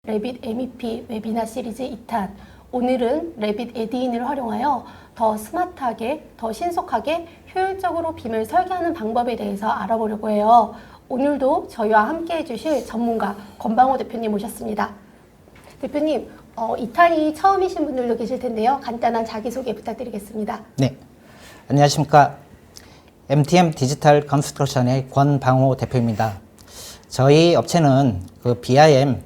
래빗 MEP 웨비나 시리즈 2탄. 오늘은 래빗 에디인을 활용하여 더 스마트하게, 더 신속하게, 효율적으로 빔을 설계하는 방법에 대해서 알아보려고 해요. 오늘도 저희와 함께 해주실 전문가 권방호 대표님 모셨습니다. 대표님, 2탄이 처음이신 분들도 계실 텐데요. 간단한 자기소개 부탁드리겠습니다. 네, 안녕하십니까. MTM 디지털 컨스트럭션의 권방호 대표입니다. 저희 업체는 BIM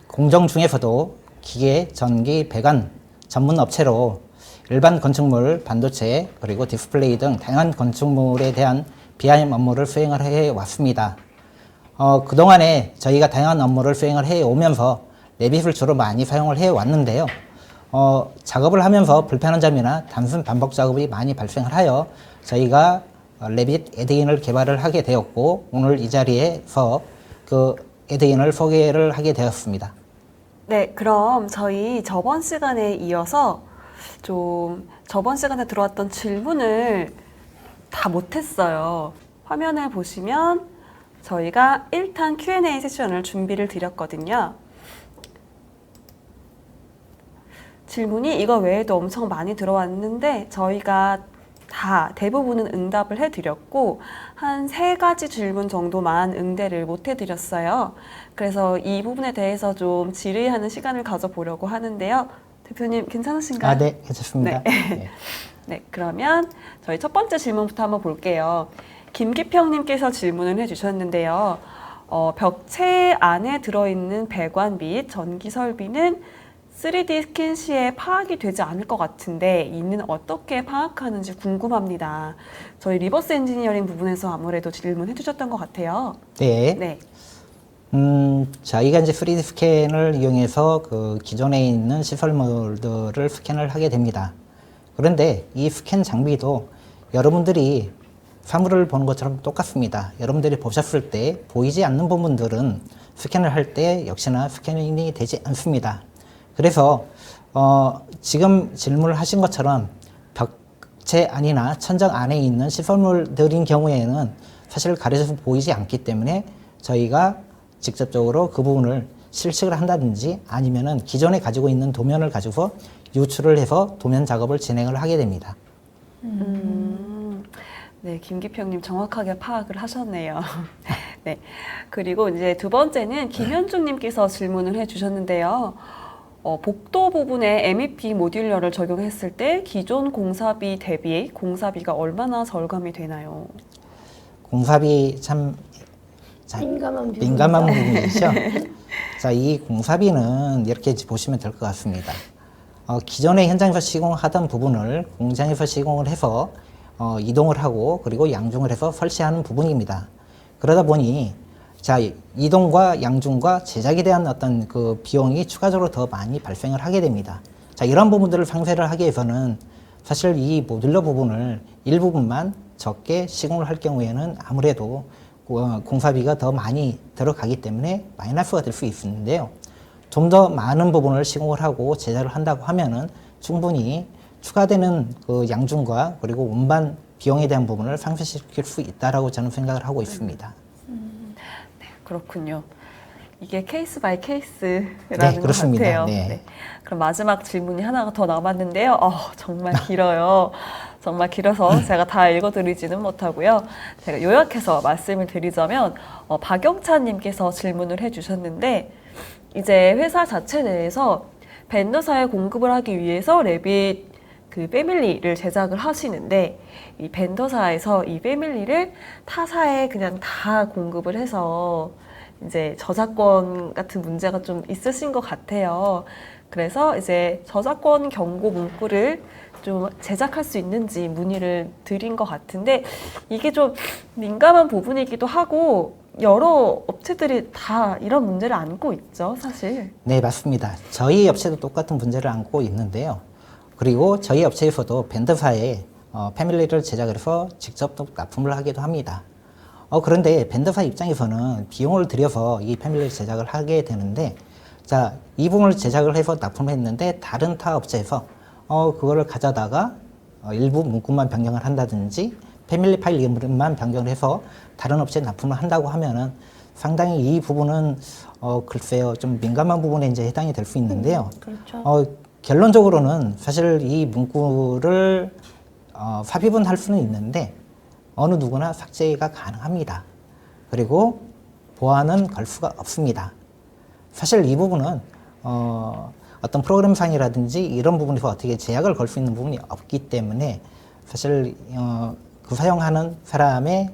공정 중에서도 기계, 전기, 배관 전문 업체로 일반 건축물, 반도체, 그리고 디스플레이 등 다양한 건축물에 대한 BIM 업무를 수행을 해 왔습니다. 그동안에 저희가 다양한 업무를 수행을 해 오면서 래빗을 주로 많이 사용을 해 왔는데요. 작업을 하면서 불편한 점이나 단순 반복 작업이 많이 발생을 하여 저희가 래빗 에드인을 개발을 하게 되었고, 오늘 이 자리에서 그 에드인을 소개를 하게 되었습니다. 네, 그럼 저희 저번 시간에 이어서 좀 저번 시간에 들어왔던 질문을 다 못했어요. 화면을 보시면 저희가 1탄 Q&A 세션을 준비를 드렸거든요. 질문이 이거 외에도 엄청 많이 들어왔는데 저희가 다 대부분은 응답을 해드렸고 한 3가지 질문 정도만 응대를 못 해드렸어요. 그래서 이 부분에 대해서 좀 질의하는 시간을 가져보려고 하는데요. 대표님 괜찮으신가요? 네, 괜찮습니다. 네. 네. 네, 그러면 저희 첫 번째 질문부터 한번 볼게요. 김기평님께서 질문을 해주셨는데요. 벽체 안에 들어있는 배관 및 전기 설비는 3D 스캔 시에 파악이 되지 않을 것 같은데 이는 어떻게 파악하는지 궁금합니다. 저희 리버스 엔지니어링 부분에서 아무래도 질문해 주셨던 것 같아요. 네. 네. 저희가 이제 3D 스캔을 이용해서 그 기존에 있는 시설물들을 스캔을 하게 됩니다. 그런데 이 스캔 장비도 여러분들이 사물을 보는 것처럼 똑같습니다. 여러분들이 보셨을 때 보이지 않는 부분들은 스캔을 할 때 역시나 스캐닝이 되지 않습니다. 그래서 지금 질문을 하신 것처럼 벽체 안이나 천장 안에 있는 시설물들인 경우에는 사실 가려져서 보이지 않기 때문에 저희가 직접적으로 그 부분을 실측을 한다든지 아니면은 기존에 가지고 있는 도면을 가지고 유출을 해서 도면 작업을 진행을 하게 됩니다. 네, 김기평님 정확하게 파악을 하셨네요. 네. 그리고 이제 두 번째는 김현중님께서 질문을 해주셨는데요. 복도 부분에 MEP 모듈러를 적용했을 때 기존 공사비 대비 공사비가 얼마나 절감이 되나요? 공사비 참 민감한 부분이죠. 자, 이 공사비는 이렇게 보시면 될 것 같습니다. 기존에 현장에서 시공하던 부분을 공장에서 시공을 해서 이동을 하고 그리고 양중을 해서 설치하는 부분입니다. 그러다 보니 자, 이동과 양중과 제작에 대한 어떤 그 비용이 추가적으로 더 많이 발생을 하게 됩니다. 자, 이런 부분들을 상쇄를 하기 위해서는 사실 이 모듈러 부분을 일부분만 적게 시공을 할 경우에는 아무래도 공사비가 더 많이 들어가기 때문에 마이너스가 될 수 있는데요. 좀 더 많은 부분을 시공을 하고 제작을 한다고 하면은 충분히 추가되는 그 양중과 그리고 운반 비용에 대한 부분을 상쇄시킬 수 있다라고 저는 생각을 하고 있습니다. 네, 그렇군요. 이게 케이스 바이 케이스라는 네, 것 같아요. 네. 네. 그럼 마지막 질문이 하나가 더 남았는데요. 정말 길어요. 정말 길어서 제가 다 읽어드리지는 못하고요. 제가 요약해서 말씀을 드리자면 박영찬님께서 질문을 해주셨는데 이제 회사 자체 내에서 벤더사에 공급을 하기 위해서 래빗 그 패밀리를 제작을 하시는데 이 벤더사에서 이 패밀리를 타사에 그냥 다 공급을 해서 이제 저작권 같은 문제가 좀 있으신 것 같아요. 그래서 이제 저작권 경고 문구를 좀 제작할 수 있는지 문의를 드린 것 같은데 이게 좀 민감한 부분이기도 하고 여러 업체들이 다 이런 문제를 안고 있죠, 사실. 네, 맞습니다. 저희 업체도 똑같은 문제를 안고 있는데요. 그리고 저희 업체에서도 벤더사에 패밀리를 제작을 해서 직접 또 납품을 하기도 합니다. 그런데 벤더사 입장에서는 비용을 들여서 이 패밀리 제작을 하게 되는데, 자, 이 부분을 제작을 해서 납품을 했는데 다른 타 업체에서 그거를 가져다가 일부 문구만 변경을 한다든지 패밀리 파일 이름만 변경을 해서 다른 업체에 납품을 한다고 하면은 상당히 이 부분은 글쎄요 좀 민감한 부분에 이제 해당이 될 수 있는데요. 그렇죠. 결론적으로는 사실 이 문구를 삽입은 할 수는 있는데 어느 누구나 삭제가 가능합니다. 그리고 보안은 걸 수가 없습니다. 사실 이 부분은 어떤 프로그램상이라든지 이런 부분에서 어떻게 제약을 걸 수 있는 부분이 없기 때문에 사실 그 사용하는 사람의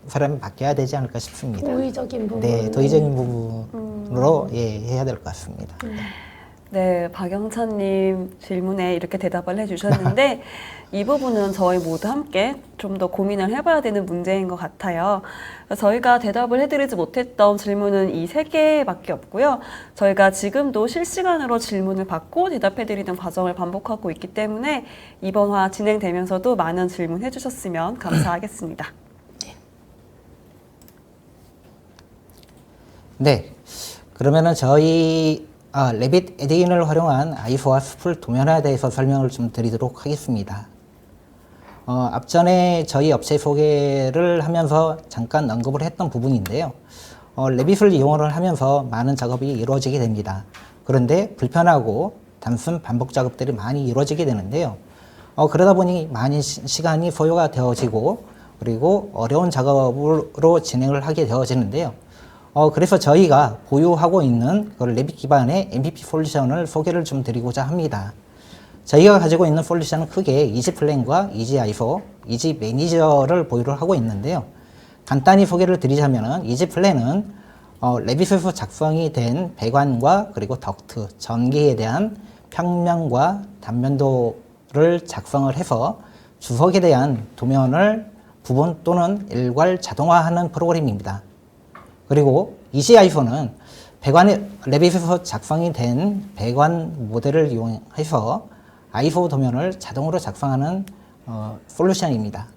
사람에 맡겨야 되지 않을까 싶습니다. 도의적인 부분. 네, 도의적인 부분으로 예, 해야 될 것 같습니다. 네, 박영찬님 질문에 이렇게 대답을 해주셨는데 이 부분은 저희 모두 함께 좀 더 고민을 해봐야 되는 문제인 것 같아요. 저희가 대답을 해드리지 못했던 질문은 이 3개밖에 없고요. 저희가 지금도 실시간으로 질문을 받고 대답해드리는 과정을 반복하고 있기 때문에 이번 화 진행되면서도 많은 질문 해주셨으면 감사하겠습니다. 네, 그러면은 저희 레빗 에디인을 활용한 아이소와 숲을 도면화에 대해서 설명을 좀 드리도록 하겠습니다. 앞전에 저희 업체 소개를 하면서 잠깐 언급을 했던 부분인데요. 레빗을 이용을 하면서 많은 작업이 이루어지게 됩니다. 그런데 불편하고 단순 반복 작업들이 많이 이루어지게 되는데요. 그러다 보니 많은 시간이 소요가 되어지고 그리고 어려운 작업으로 진행을 하게 되어지는데요. 그래서 저희가 보유하고 있는 그 레빗 기반의 MVP 솔루션을 소개를 좀 드리고자 합니다. 저희가 가지고 있는 솔루션은 크게 이지플랜과 이지아이소, 이지매니저를 보유를 하고 있는데요. 간단히 소개를 드리자면은 이지플랜은 레빗에서 작성이 된 배관과 그리고 덕트, 전기에 대한 평면과 단면도를 작성을 해서 주석에 대한 도면을 부분 또는 일괄 자동화하는 프로그램입니다. 그리고 이지아이소는 레빗에서 작성이 된 배관 모델을 이용해서 아이소 도면을 자동으로 작성하는 솔루션입니다.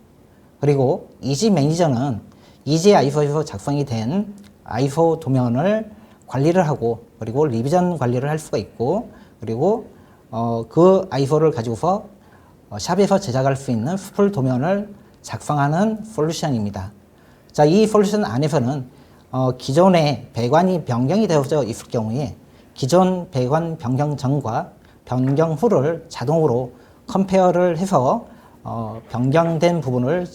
그리고 이지 매니저는 이지아이소에서 작성이 된 아이소 도면을 관리를 하고 그리고 리비전 관리를 할 수가 있고 그리고 그 아이소를 가지고서 샵에서 제작할 수 있는 숲을 도면을 작성하는 솔루션입니다. 자, 이 솔루션 안에서는 기존의 배관이 변경이 되어져 있을 경우에 기존 배관 변경 전과 변경 후를 자동으로 컴페어를 해서 변경된 부분을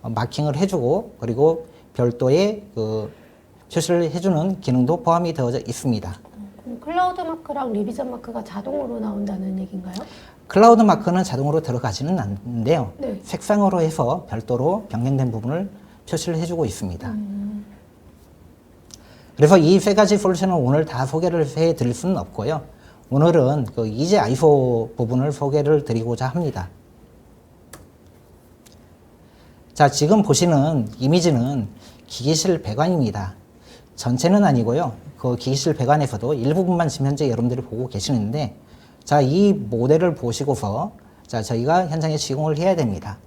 마킹을 해주고 그리고 별도의 표시를 해주는 기능도 포함이 되어져 있습니다. 클라우드 마크랑 리비전 마크가 자동으로 나온다는 얘기인가요? 클라우드 마크는 자동으로 들어가지는 않는데요. 네. 색상으로 해서 별도로 변경된 부분을 표시를 해주고 있습니다. 그래서 이 3가지 솔루션을 오늘 다 소개를 해드릴 수는 없고요. 오늘은 그 이지 아이소 부분을 소개를 드리고자 합니다. 자, 지금 보시는 이미지는 기계실 배관입니다. 전체는 아니고요. 그 기계실 배관에서도 일부분만 지금 현재 여러분들이 보고 계시는데, 자, 이 모델을 보시고서 자, 저희가 현장에 시공을 해야 됩니다.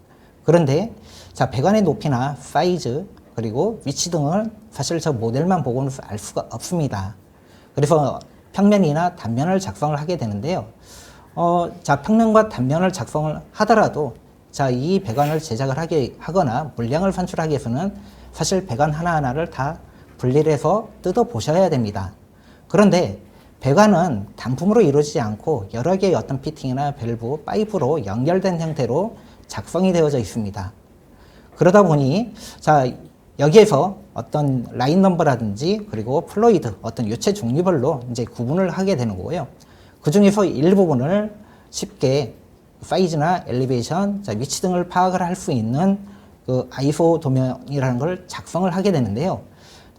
그런데 자, 배관의 높이나 사이즈 그리고 위치 등을 사실 저 모델만 보고는 알 수가 없습니다. 그래서 평면이나 단면을 작성을 하게 되는데요. 자, 평면과 단면을 작성을 하더라도 자, 이 배관을 제작을 하거나 물량을 산출하기 위해서는 사실 배관 하나하나를 다 분리를 해서 뜯어 보셔야 됩니다. 그런데 배관은 단품으로 이루어지지 않고 여러 개의 어떤 피팅이나 밸브, 파이프로 연결된 형태로 작성이 되어져 있습니다. 그러다 보니 자, 여기에서 어떤 라인 넘버라든지 그리고 플로이드 어떤 유체 종류별로 이제 구분을 하게 되는 거고요. 그 중에서 일부분을 쉽게 사이즈나 엘리베이션, 자, 위치 등을 파악을 할 수 있는 그 아이소 도면이라는 걸 작성을 하게 되는데요.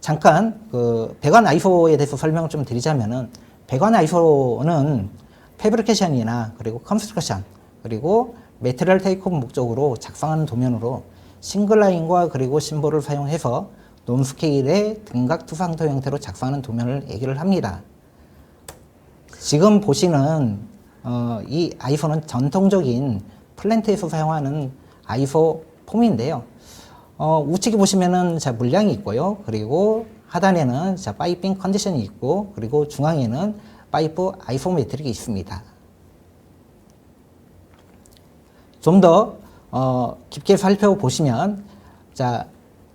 잠깐 그 배관 아이소에 대해서 설명을 좀 드리자면은 배관 아이소는 패브리케이션이나 그리고 컨스트럭션 그리고 매트리얼 테이크오프 목적으로 작성하는 도면으로 싱글라인과 그리고 심볼을 사용해서 논스케일의 등각투상도 형태로 작성하는 도면을 얘기를 합니다. 지금 보시는 이 아이소는 전통적인 플랜트에서 사용하는 아이소 폼인데요. 우측에 보시면은 자, 물량이 있고요. 그리고 하단에는 자, 파이핑 컨디션이 있고 그리고 중앙에는 파이프 아이소메트릭이 있습니다. 좀 더 깊게 살펴보시면 자,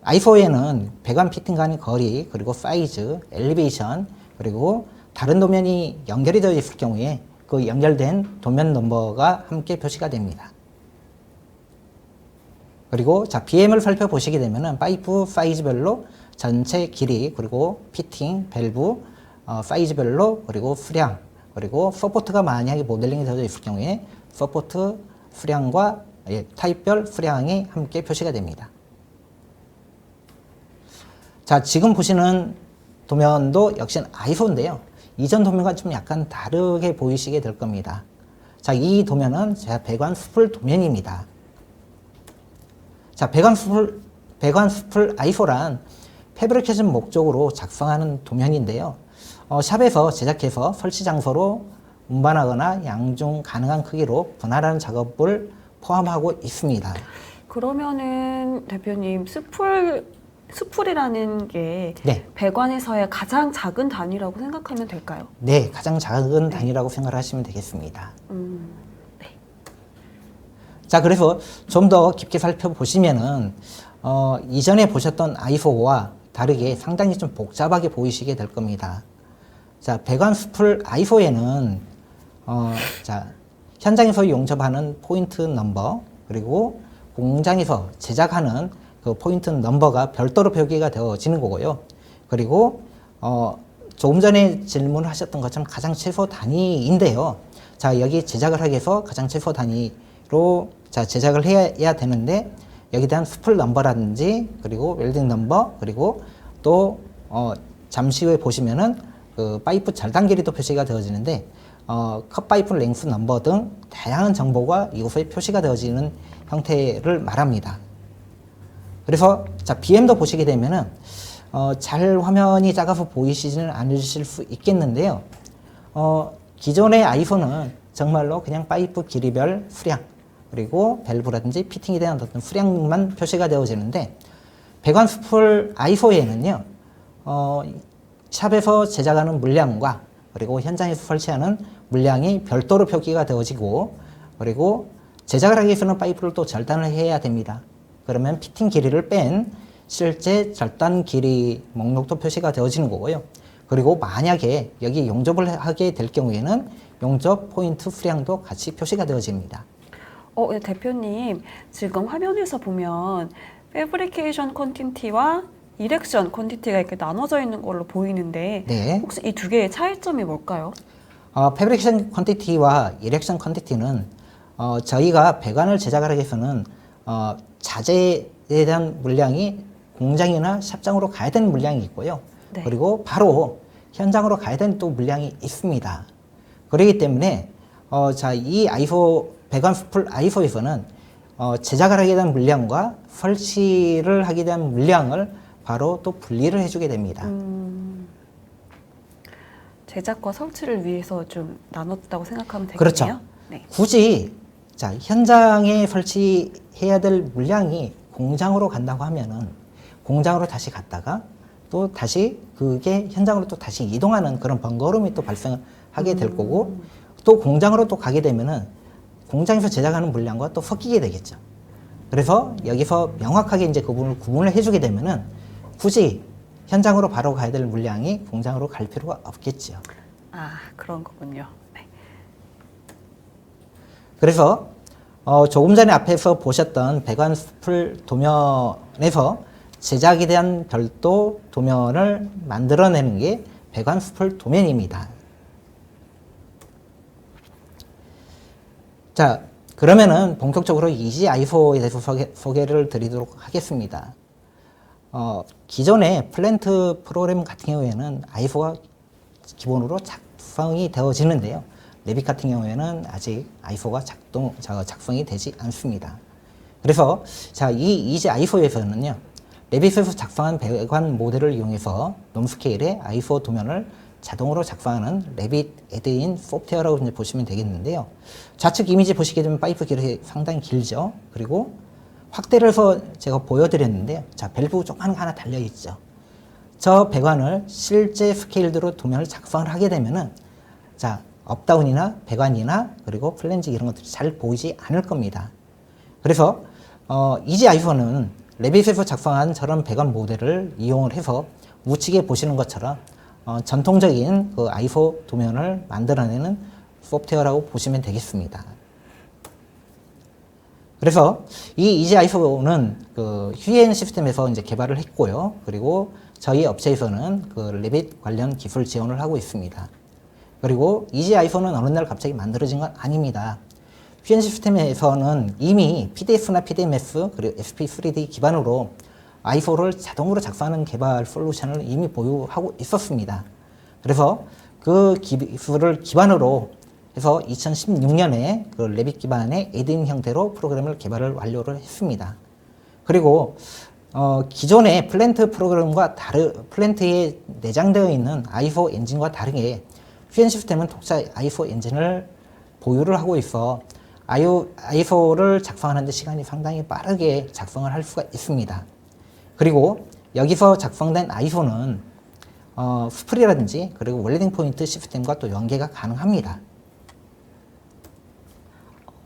i4에는 배관 피팅 간의 거리, 그리고 사이즈, 엘리베이션, 그리고 다른 도면이 연결이 되어 있을 경우에 그 연결된 도면 넘버가 함께 표시가 됩니다. 그리고 자, BM을 살펴보시게 되면은 파이프 사이즈별로 전체 길이, 그리고 피팅, 밸브, 사이즈별로, 그리고 수량, 그리고 서포트가 만약에 모델링이 되어 있을 경우에 서포트 수량과 타입별 수량이 함께 표시가 됩니다. 자, 지금 보시는 도면도 역시 i4인데요. 이전 도면과 좀 약간 다르게 보이시게 될 겁니다. 자, 이 도면은 제가 배관 수풀 도면입니다. 자, 배관 수풀 i4란 패브리케이션 목적으로 작성하는 도면인데요. 샵에서 제작해서 설치 장소로 운반하거나 양중 가능한 크기로 분할하는 작업을 포함하고 있습니다. 그러면은 대표님 수풀이라는 게 네. 배관에서의 가장 작은 단위라고 생각하면 될까요? 네, 가장 작은 단위라고 생각을 하시면 되겠습니다. 네. 자, 그래서 좀 더 깊게 살펴보시면은 이전에 보셨던 i4와 다르게 상당히 좀 복잡하게 보이시게 될 겁니다. 자, 배관 수풀 i4에는 자, 현장에서 용접하는 포인트 넘버, 그리고 공장에서 제작하는 그 포인트 넘버가 별도로 표기가 되어지는 거고요. 그리고 조금 전에 질문을 하셨던 것처럼 가장 최소 단위인데요. 자, 여기 제작을 하기 위해서 가장 최소 단위로 자, 제작을 해야 되는데 여기에 대한 스풀 넘버라든지, 그리고 웰딩 넘버, 그리고 또 잠시 후에 보시면은 그 파이프 절단 길이도 표시가 되어지는데 컷 파이프 랭스 넘버 등 다양한 정보가 이곳에 표시가 되어지는 형태를 말합니다. 그래서 자, BM도 보시게 되면은 잘 화면이 작아서 보이시지는 않으실 수 있겠는데요. 기존의 i4는 정말로 그냥 파이프 길이별 수량, 그리고 밸브라든지 피팅에 대한 어떤 수량만 표시가 되어지는데 배관 수풀 i4에는요, 샵에서 제작하는 물량과 그리고 현장에서 설치하는 물량이 별도로 표기가 되어지고, 그리고 제작을 하기 위해서는 파이프를 또 절단을 해야 됩니다. 그러면 피팅 길이를 뺀 실제 절단 길이 목록도 표시가 되어지는 거고요. 그리고 만약에 여기 용접을 하게 될 경우에는 용접 포인트 수량도 같이 표시가 되어집니다. 네, 대표님, 지금 화면에서 보면 패브리케이션 퀀티티와 이렉션 퀀티티가 이렇게 나눠져 있는 걸로 보이는데 네. 혹시 이 두 개의 차이점이 뭘까요? 패브리케이션 퀀티티와 이렉션 퀀티티는 저희가 배관을 제작을 하기 위해서는 자재에 대한 물량이 공장이나 샵장으로 가야 되는 물량이 있고요. 네. 그리고 바로 현장으로 가야 되는 또 물량이 있습니다. 그렇기 때문에 자, 이 i4 배관 수풀 i4에서는 제작을 하게 된 물량과 설치를 하게 된 물량을 바로 또 분리를 해주게 됩니다. 제작과 설치를 위해서 좀 나눴다고 생각하면 되겠네요. 그렇죠. 네. 굳이 자, 현장에 설치해야 될 물량이 공장으로 간다고 하면은 공장으로 다시 갔다가 또 다시 그게 현장으로 또 다시 이동하는 그런 번거로움이 또 발생하게 될 거고, 또 공장으로 또 가게 되면은 공장에서 제작하는 물량과 또 섞이게 되겠죠. 그래서 여기서 명확하게 이제 그분을 구분을 해주게 되면은 굳이 현장으로 바로 가야 될 물량이 공장으로 갈 필요가 없겠죠. 아, 그런 거군요. 네. 그래서 조금 전에 앞에서 보셨던 배관 수풀 도면에서 제작에 대한 별도 도면을 만들어내는 게 배관 수풀 도면입니다. 자, 그러면은 본격적으로 EG-i4에 대해서 소개를 드리도록 하겠습니다. 기존의 플랜트 프로그램 같은 경우에는 i4가 기본으로 작성이 되어지는데요. 레빗 같은 경우에는 아직 i4가 작성이 되지 않습니다. 그래서 자, 이 EG-i4에서는요, 레빗에서 작성한 배관 모델을 이용해서 놈스케일의 i4 도면을 자동으로 작성하는 레빗 애드인 소프트웨어라고 이제 보시면 되겠는데요. 좌측 이미지 보시게 되면 파이프 길이 상당히 길죠. 그리고 확대를 해서 제가 보여드렸는데요. 자, 밸브 조그만 거 하나 달려있죠. 저 배관을 실제 스케일대로 도면을 작성을 하게 되면은 자, 업다운이나 배관이나 그리고 플랜지 이런 것들이 잘 보이지 않을 겁니다. 그래서 EG-i4는 레빗에서 작성한 저런 배관 모델을 이용을 해서 우측에 보시는 것처럼 전통적인 그 아이소 도면을 만들어내는 소프트웨어라고 보시면 되겠습니다. 그래서 이 이지 아이소는 그 휴이엔 시스템에서 이제 개발을 했고요. 그리고 저희 업체에서는 그 레빗 관련 기술 지원을 하고 있습니다. 그리고 이지 아이소는 어느 날 갑자기 만들어진 건 아닙니다. 휴이엔 시스템에서는 이미 PDF나 PDMS 그리고 SP3D 기반으로 아이소를 자동으로 작성하는 개발 솔루션을 이미 보유하고 있었습니다. 그래서 그 기술을 기반으로 해서 2016년에 그 레빗 기반의 에드인 형태로 프로그램을 개발을 완료를 했습니다. 그리고 기존의 플랜트 프로그램과 플랜트에 내장되어 있는 아이소 엔진과 다르게 휴이엔 시스템은 독자 아이소 엔진을 보유를 하고 있어 아이소를 작성하는 데 시간이 상당히 빠르게 작성을 할 수가 있습니다. 그리고 여기서 작성된 아이소는 스프리라든지 그리고 웰딩 포인트 시스템과 또 연계가 가능합니다.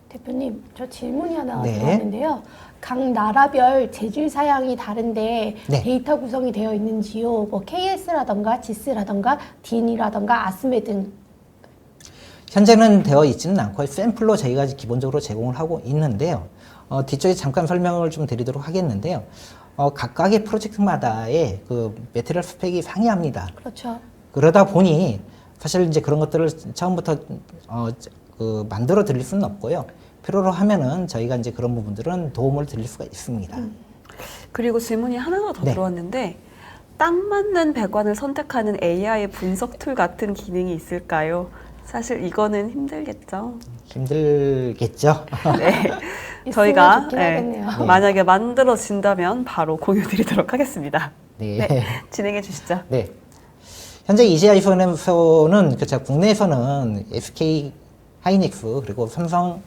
대표님, 저 질문이 하나 네. 들어왔는데요. 각 나라별 재질 사양이 다른데 네. 데이터 구성이 되어 있는지요? 뭐 KS라던가 GIS라던가 DIN이라던가 아스메 등. 현재는 되어 있지는 않고 샘플로 저희가 기본적으로 제공을 하고 있는데요. 뒤쪽에 잠깐 설명을 좀 드리도록 하겠는데요. 각각의 프로젝트마다의 그 매트리얼 스펙이 상이합니다. 그렇죠. 그러다 보니 사실 이제 그런 것들을 처음부터 그 만들어 드릴 수는 없고요. 필요로 하면은 저희가 이제 그런 부분들은 도움을 드릴 수가 있습니다. 그리고 질문이 하나가 더 네. 들어왔는데 딱 맞는 배관을 선택하는 AI 분석 툴 같은 기능이 있을까요? 사실 이거는 힘들겠죠. 힘들겠죠? 네. 있으면 저희가 좋긴 네, 하겠네요. 만약에 만들어진다면 바로 공유드리도록 하겠습니다. 네. 네, 진행해 주시죠. 네. 현재 이지 아이폰에서는 그쵸, 국내에서는 SK 하이닉스 그리고 삼성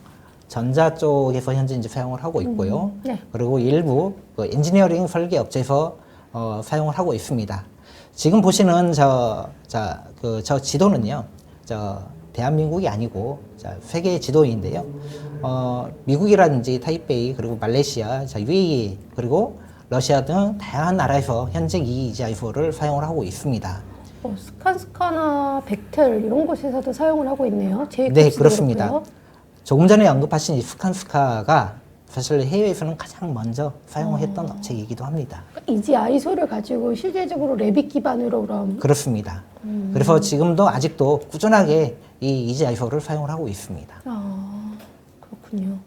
전자 쪽에서 현재 이제 사용을 하고 있고요. 네. 그리고 일부 그 엔지니어링 설계 업체에서 사용을 하고 있습니다. 지금 보시는 저 지도는요, 대한민국이 아니고 세계 지도인데요. 미국이라든지 타이베이 그리고 말레이시아, UAE 그리고 러시아 등 다양한 나라에서 현재 이 이지아이소를 사용을 하고 있습니다. 스칸스카나 벡텔 이런 곳에서도 사용을 하고 있네요. 네, 그렇습니다. 조금 전에 언급하신 이 스칸스카가 사실 해외에서는 가장 먼저 사용했던 업체이기도 합니다. 이지 아이소를 가지고 실질적으로 레빗 기반으로 그럼 그렇습니다. 그래서 지금도 아직도 꾸준하게 이 이지 아이소를 사용을 하고 있습니다. 그렇군요.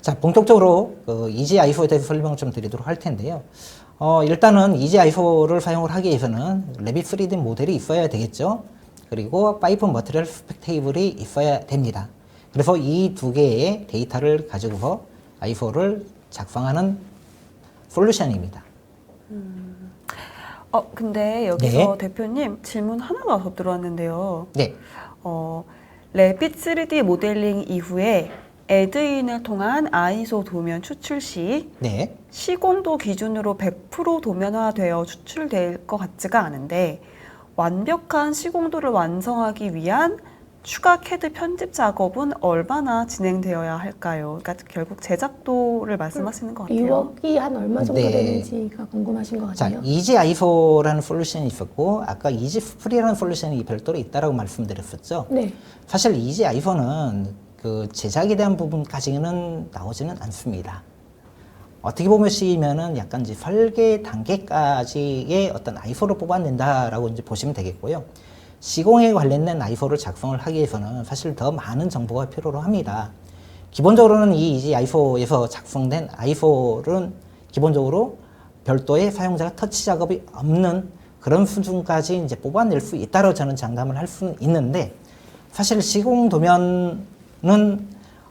자, 본격적으로 그 이지 아이소에 대해서 설명을 좀 드리도록 할 텐데요. 일단은 이지 아이소를 사용을 하기 위해서는 레빗 3D 모델이 있어야 되겠죠. 그리고 파이프 머티리얼 스펙 테이블이 있어야 됩니다. 그래서 이 두 개의 데이터를 가지고서 아이소를 작성하는 솔루션입니다. 근데 여기서 네. 대표님 질문 하나가 더 들어왔는데요. 네. 레빗 3D 모델링 이후에 에드인을 통한 아이소 도면 추출 시 네. 시공도 기준으로 100% 도면화되어 추출될 것 같지가 않은데 완벽한 시공도를 완성하기 위한 추가 CAD 편집 작업은 얼마나 진행되어야 할까요? 그러니까 결국 제작도를 말씀하시는 것 같아요. 리워크가 한 얼마 정도 네. 되는지가 궁금하신 것 자, 같아요. 이지 아이소라는 솔루션이 있었고 아까 이지 스프리라는 솔루션이 별도로 있다라고 말씀드렸었죠. 네. 사실 이지 아이소는 그 제작에 대한 부분까지는 나오지는 않습니다. 어떻게 보시면은 약간 이제 설계 단계까지의 어떤 아이소를 뽑아낸다라고 이제 보시면 되겠고요. 시공에 관련된 아이소를 작성을 하기 위해서는 사실 더 많은 정보가 필요로 합니다. 기본적으로는 이 이지 아이소에서 작성된 아이소는 기본적으로 별도의 사용자가 터치 작업이 없는 그런 수준까지 이제 뽑아낼 수 있다고 저는 장담을 할 수는 있는데 사실 시공 도면은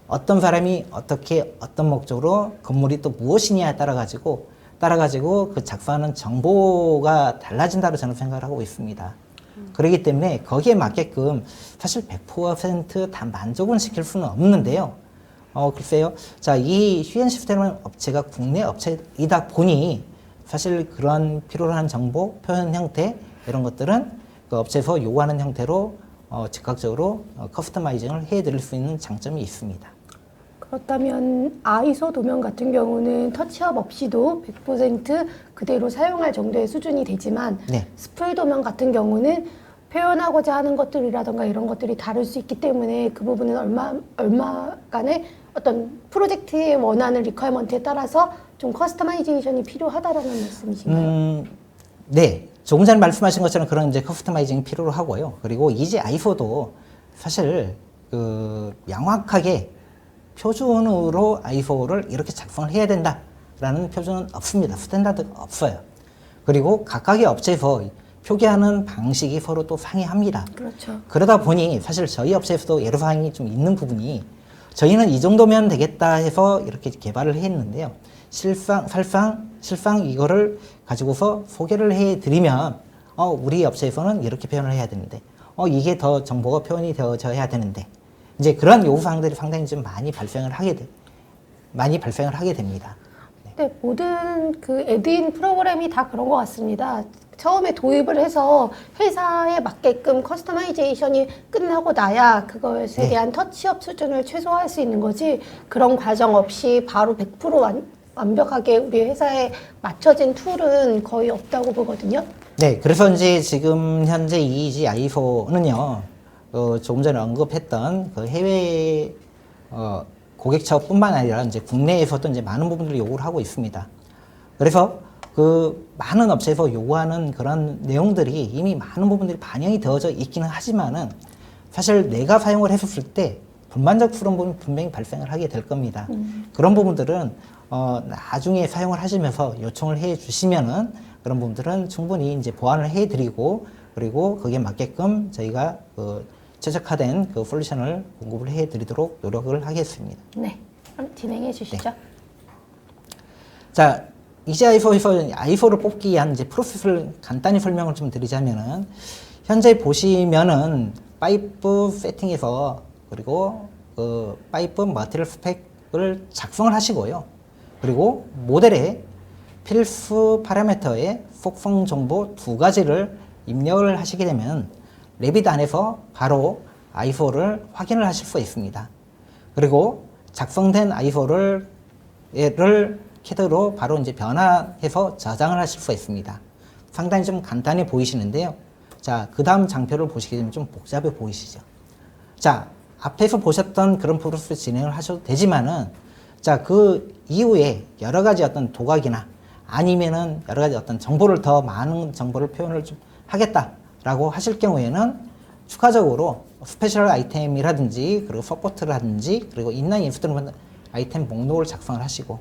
어떤 사람이 어떻게 어떤 목적으로 건물이 또 무엇이냐에 따라 가지고 그 작성하는 정보가 달라진다고 저는 생각을 하고 있습니다. 그렇기 때문에 거기에 맞게끔 사실 100%다 만족은 시킬 수는 없는데요. 글쎄요. 자, 이 휴이엔 시스템 업체가 국내 업체이다 보니 사실 그런 필요로 하는 정보, 표현 형태 이런 것들은 그 업체에서 요구하는 형태로 즉각적으로 커스터마이징을 해드릴 수 있는 장점이 있습니다. 그렇다면 아이소 도면 같은 경우는 터치업 없이도 100% 그대로 사용할 정도의 수준이 되지만 네. 스프레이 도면 같은 경우는 표현하고자 하는 것들이라던가 이런 것들이 다를 수 있기 때문에 그 부분은 얼마간의 어떤 프로젝트의 원하는 리퀘어먼트에 따라서 좀 커스터마이제이션이 필요하다라는 말씀이신가요? 네. 조금 전에 말씀하신 것처럼 그런 이제 커스터마이징이 필요로 하고요. 그리고 이제 아이소도 사실 명확하게 표준으로 아이소를 이렇게 작성을 해야 된다라는 표준은 없습니다. 스탠다드가 없어요. 그리고 각각의 업체에서 표기하는 방식이 서로 또 상이합니다. 그렇죠. 그러다 보니 사실 저희 업체에서도 애로사항이 좀 있는 부분이 저희는 이 정도면 되겠다 해서 이렇게 개발을 했는데요. 실상 이거를 가지고서 소개를 해드리면 우리 업체에서는 이렇게 표현을 해야 되는데 이게 더 정보가 표현이 되어져야 되는데 이제 그런 요구사항들이 상당히 좀 많이 발생을 하게 됩니다. 네, 모든 그 에드인 프로그램이 다 그런 것 같습니다. 처음에 도입을 해서 회사에 맞게끔 커스터마이제이션이 끝나고 나야 그것에 네. 대한 터치업 수준을 최소화할 수 있는 거지 그런 과정 없이 바로 100% 완벽하게 우리 회사에 맞춰진 툴은 거의 없다고 보거든요. 네, 그래서 이제 지금 현재 이지 아이소는요, 조금 전에 언급했던 그 해외 고객처뿐만 아니라 이제 국내에서도 이제 많은 부분들을 요구를 하고 있습니다. 그래서 그 많은 업체에서 요구하는 그런 내용들이 이미 많은 부분들이 반영이 되어져 있기는 하지만은 사실 내가 사용을 했었을 때 불만족 부분이 분명히 발생을 하게 될 겁니다. 그런 부분들은 나중에 사용을 하시면서 요청을 해 주시면은 그런 부분들은 충분히 이제 보완을 해 드리고 그리고 거기에 맞게끔 저희가 최적화된 그 솔루션을 공급을 해 드리도록 노력을 하겠습니다. 네, 그럼 진행해 주시죠. 자, 이제 아이소를 뽑기 위한 이제 프로세스를 간단히 설명을 좀 드리자면은 현재 보시면은 파이프 세팅에서 그리고 그 파이프 머티리얼 스펙을 작성을 하시고요. 그리고 모델의 필수 파라미터의 속성 정보 두 가지를 입력을 하시게 되면 레빗 안에서 바로 아이소를 확인을 하실 수 있습니다. 그리고 작성된 아이소를 캐드로 바로 이제 변화해서 저장을 하실 수 있습니다. 상당히 좀 간단해 보이시는데요. 자, 그 다음 장표를 보시게 되면 좀 복잡해 보이시죠? 자, 앞에서 보셨던 그런 프로세스 진행을 하셔도 되지만은, 자, 그 이후에 여러 가지 어떤 도각이나 아니면은 여러 가지 어떤 정보를 더 많은 정보를 표현을 좀 하겠다라고 하실 경우에는 추가적으로 스페셜 아이템이라든지 그리고 서포트라든지 그리고 인라인 인스트루먼트 아이템 목록을 작성을 하시고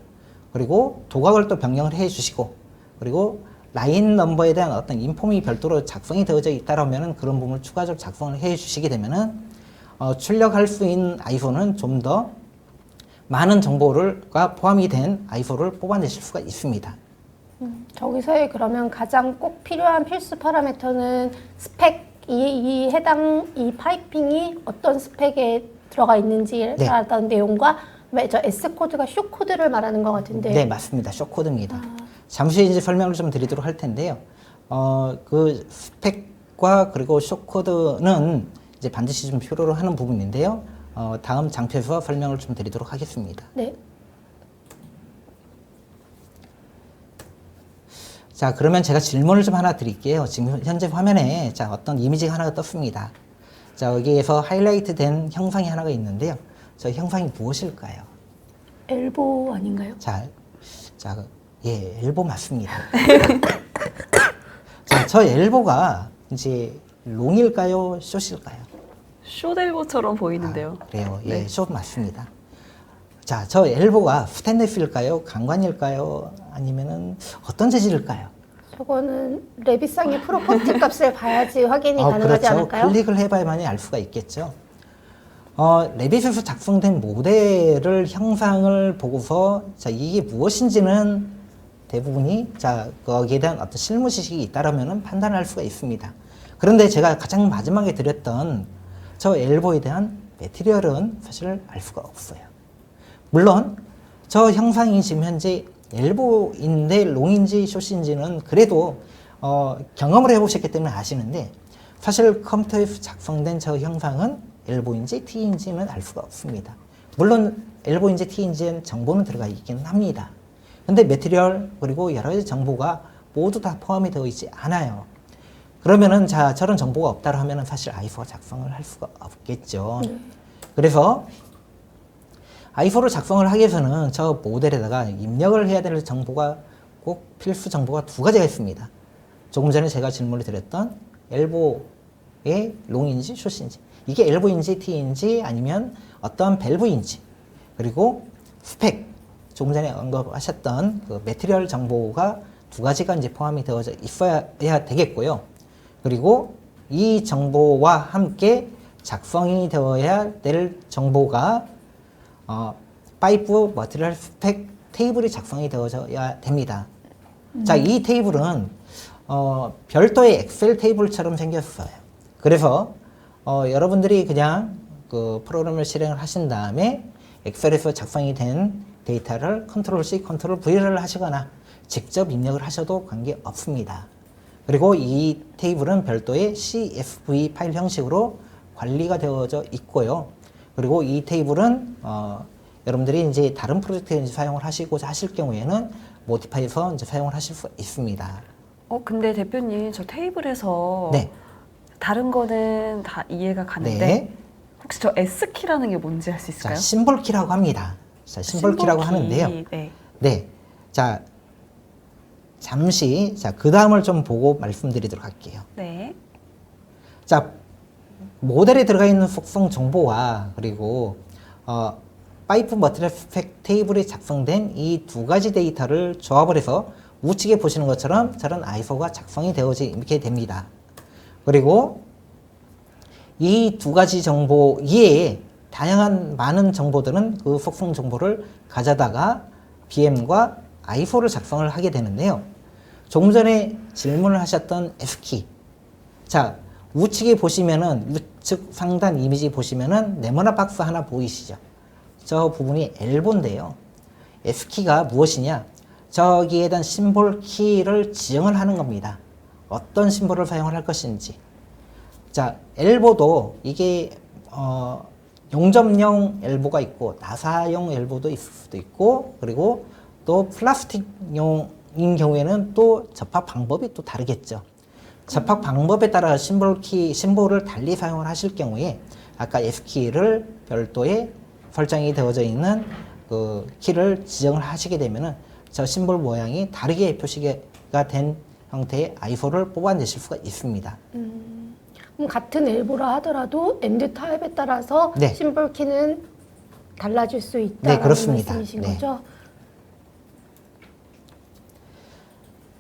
그리고 도각을 또 변경을 해 주시고 그리고 라인 넘버에 대한 어떤 인폼이 별도로 작성이 되어져 있다라면은 그런 부분을 추가적으로 작성을 해 주시게 되면은 출력할 수 있는 아이소는 좀 더 많은 정보가 포함이 된 아이소를 뽑아내실 수가 있습니다. 저기서의 그러면 가장 꼭 필요한 필수 파라미터는 스펙, 이 파이핑이 어떤 스펙에 들어가 있는지라는 내용과 저 S코드가 쇼코드를 말하는 것 같은데. 네, 맞습니다. 쇼코드입니다. 잠시 이제 설명을 좀 드리도록 할 텐데요. 그 스펙과 그리고 쇼코드는 이제 반드시 좀 필요로 하는 부분인데요. 다음 장표에서 설명을 좀 드리도록 하겠습니다. 네. 자, 그러면 제가 질문을 좀 하나 드릴게요. 지금 현재 화면에 자, 어떤 이미지가 하나가 떴습니다. 자, 여기에서 하이라이트 된 형상이 하나가 있는데요. 저 형상이 무엇일까요? 엘보 아닌가요? 자, 예, 엘보 맞습니다. 자, 저 엘보가 이제 롱일까요? 숏일까요? 쇼델보처럼 보이는데요. 그래요. 예, 네. 숏 맞습니다. 자, 저 엘보가 스테인리스일까요? 강관일까요? 아니면은 어떤 재질일까요? 저거는 레빗상의 프로퍼티 값을 봐야지 확인이 가능하지 그렇죠. 않을까요? 클릭을 해봐야만이 알 수가 있겠죠. 레빗에서 작성된 모델을 형상을 보고서 자, 이게 무엇인지는 대부분이 자, 거기에 대한 어떤 실무 지식이 있다라면은 판단할 수가 있습니다. 그런데 제가 가장 마지막에 드렸던 저 엘보에 대한 매티리얼은 사실 알 수가 없어요. 물론 저 형상이 지금 현재 엘보인데 롱인지 숏인지는 그래도 경험을 해보셨기 때문에 아시는데 사실 컴퓨터에서 작성된 저 형상은 엘보인지 T인지는 알 수가 없습니다. 물론 L보인지 T인지 정보는 들어가 있기는 합니다. 근데 매트리얼 그리고 여러 가지 정보가 모두 다 포함이 되어 있지 않아요. 그러면은 자 저런 정보가 없다고 하면은 사실 I4 작성을 할 수가 없겠죠. 그래서 I4를 작성을 하기 위해서는 저 모델에다가 입력을 해야 될 정보가 꼭 필수 정보가 두 가지가 있습니다. 조금 전에 제가 질문을 드렸던 엘보의 롱인지 숏인지, 이게 엘보인지 T인지 아니면 어떤 밸브인지, 그리고 스펙, 조금 전에 언급하셨던 그 매트리얼 정보가 두 가지가 이제 포함이 되어져 있어야 되겠고요. 그리고 이 정보와 함께 작성이 되어야 될 정보가 파이프 머티리얼 스펙 테이블이 작성이 되어져야 됩니다. 자, 이 테이블은 별도의 엑셀 테이블처럼 생겼어요. 그래서 여러분들이 그냥 그 프로그램을 실행을 하신 다음에 엑셀에서 작성이 된 데이터를 컨트롤 C, 컨트롤 V를 하시거나 직접 입력을 하셔도 관계 없습니다. 그리고 이 테이블은 별도의 CSV 파일 형식으로 관리가 되어져 있고요. 그리고 이 테이블은 여러분들이 이제 다른 프로젝트에 이제 사용을 하시고자 하실 경우에는 모디파이에서 이제 사용을 하실 수 있습니다. 근데 대표님 저 테이블에서 네. 다른 거는 다 이해가 가는데 네. 혹시 저 S키라는 게 뭔지 알 수 있을까요? 자, 심볼 키라고 합니다. 자, 심볼 키라고 하는데요. 네. 네. 자, 잠시 그 다음을 좀 보고 말씀드리도록 할게요. 네. 자, 모델에 들어가 있는 속성 정보와 그리고 파이프 머티리얼 스펙 테이블에 작성된 이 두 가지 데이터를 조합을 해서 우측에 보시는 것처럼 저런 I4가 작성이 되어지게 됩니다. 그리고 이 두 가지 정보 이외에 다양한 많은 정보들은 그 속성 정보를 가져다가 BM과 I4를 작성을 하게 되는데요. 조금 전에 질문을 하셨던 F키. 자, 우측에 보시면은, 우측 상단 이미지 보시면은 네모나 박스 하나 보이시죠? 저 부분이 엘보인데요. F키가 무엇이냐? 저기에 대한 심볼 키를 지정을 하는 겁니다. 어떤 심볼을 사용을 할 것인지. 자, 엘보도 이게 0.0 엘보가 있고 나사용 엘보도 있을 수도 있고, 그리고 또 플라스틱용인 경우에는 또 접합 방법이 또 다르겠죠. 접합 방법에 따라 심볼을 달리 사용을 하실 경우에 아까 F키를 별도의 설정이 되어져 있는 그 키를 지정을 하시게 되면은 저 심볼 모양이 다르게 표시가 된 형태의 I4를 뽑아내실 수가 있습니다. 그럼 같은 엘보라 하더라도 엔드 타입에 따라서 네. 심볼 키는 달라질 수 있다는 네, 그렇습니다. 말씀이신 네. 거죠?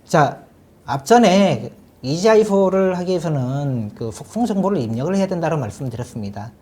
자, 앞전에 EasyI4를 하기 위해서는 그 속성 정보를 입력을 해야 된다고 말씀드렸습니다.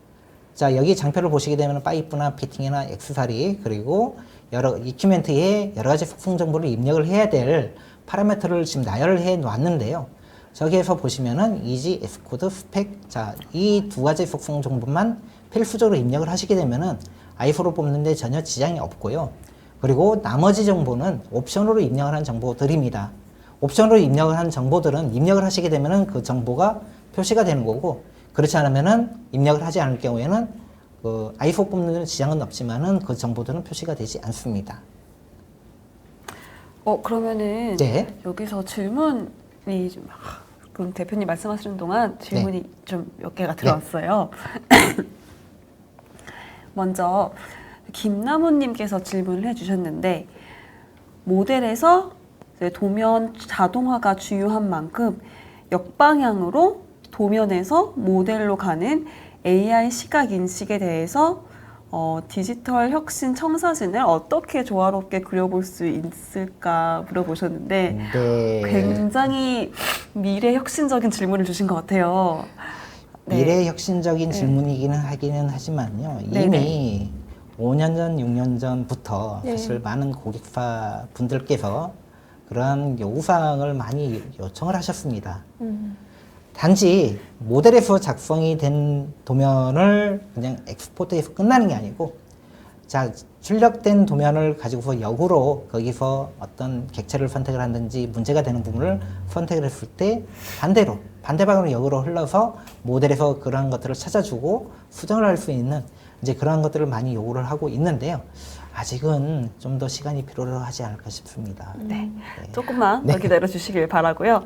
자, 여기 장표를 보시게 되면 파이프나 피팅이나 액세서리 그리고 여러 이퀴먼트에 여러 가지 속성 정보를 입력을 해야 될 파라미터를 지금 나열을 해 놨는데요. 저기에서 보시면은 이지, S코드, 스펙, 자, 이 두 가지 속성 정보만 필수적으로 입력을 하시게 되면은 I4로 뽑는데 전혀 지장이 없고요. 그리고 나머지 정보는 옵션으로 입력을 한 정보들입니다. 옵션으로 입력을 한 정보들은 입력을 하시게 되면은 그 정보가 표시가 되는 거고, 그렇지 않으면은 입력을 하지 않을 경우에는 그 I4 뽑는 데는 지장은 없지만은 그 정보들은 표시가 되지 않습니다. 그러면은 네. 여기서 질문이 좀, 그럼 대표님 말씀하시는 동안 질문이 좀 몇 개가 들어왔어요. 먼저 김나무님께서 질문을 해주셨는데, 모델에서 이제 도면 자동화가 주요한 만큼 역방향으로 도면에서 모델로 가는 AI 시각 인식에 대해서 디지털 혁신 청사진을 어떻게 조화롭게 그려볼 수 있을까 물어보셨는데, 네. 굉장히 미래 혁신적인 질문을 주신 것 같아요. 네. 미래 혁신적인 질문이기는 하기는 하지만요. 네네. 이미 5년 전, 6년 전부터 네. 사실 많은 고객사 분들께서 그러한 요구사항을 많이 요청을 하셨습니다. 단지 모델에서 작성이 된 도면을 그냥 엑스포트해서 끝나는 게 아니고, 자, 출력된 도면을 가지고서 역으로 거기서 어떤 객체를 선택을 한든지 문제가 되는 부분을 선택을 했을 때 반대 방향으로 역으로 흘러서 모델에서 그러한 것들을 찾아주고 수정을 할 수 있는 이제 그러한 것들을 많이 요구를 하고 있는데요. 아직은 좀 더 시간이 필요하지 않을까 싶습니다. 네, 조금만 더 기다려 주시길 바라고요.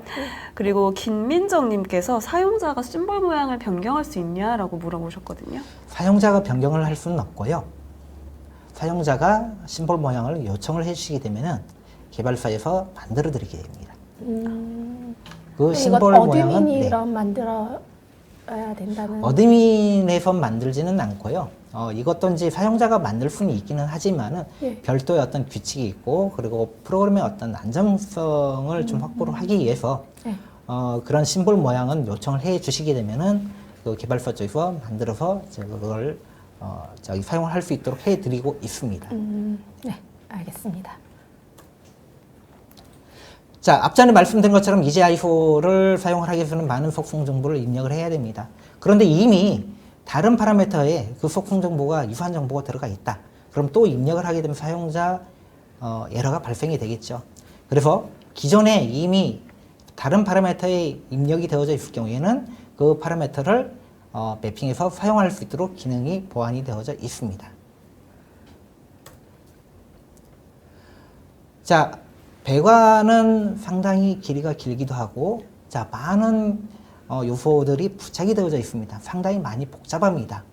그리고 김민정님께서 사용자가 심볼 모양을 변경할 수 있냐라고 물어보셨거든요. 사용자가 변경을 할 수는 없고요. 사용자가 심볼 모양을 요청을 해주시게 되면은 개발사에서 만들어 드리게 됩니다. 그 심볼 이건 모양은 어드민이랑 만들어야 된다는. 어드민에서 만들지는 않고요. 이것도 이제 사용자가 만들 수는 있기는 하지만은 예. 별도의 어떤 규칙이 있고 그리고 프로그램의 어떤 안정성을 좀 확보를 하기 위해서 네. 그런 심볼 모양은 요청을 해 주시게 되면은 그 개발사 쪽에서 만들어서 제가 그걸 사용을 할 수 있도록 해 드리고 있습니다. 네, 알겠습니다. 자, 앞전에 말씀드린 것처럼 EasyI4를 사용을 하기 위해서는 많은 속성 정보를 입력을 해야 됩니다. 그런데 이미 다른 파라미터에 그 속성 정보가 유사한 정보가 들어가 있다. 그럼 또 입력을 하게 되면 사용자 에러가 발생이 되겠죠. 그래서 기존에 이미 다른 파라미터에 입력이 되어져 있을 경우에는 그 파라미터를 매핑해서 사용할 수 있도록 기능이 보완이 되어져 있습니다. 자, 배관은 상당히 길이가 길기도 하고, 자, 많은 요소들이 부착이 되어져 있습니다. 상당히 많이 복잡합니다.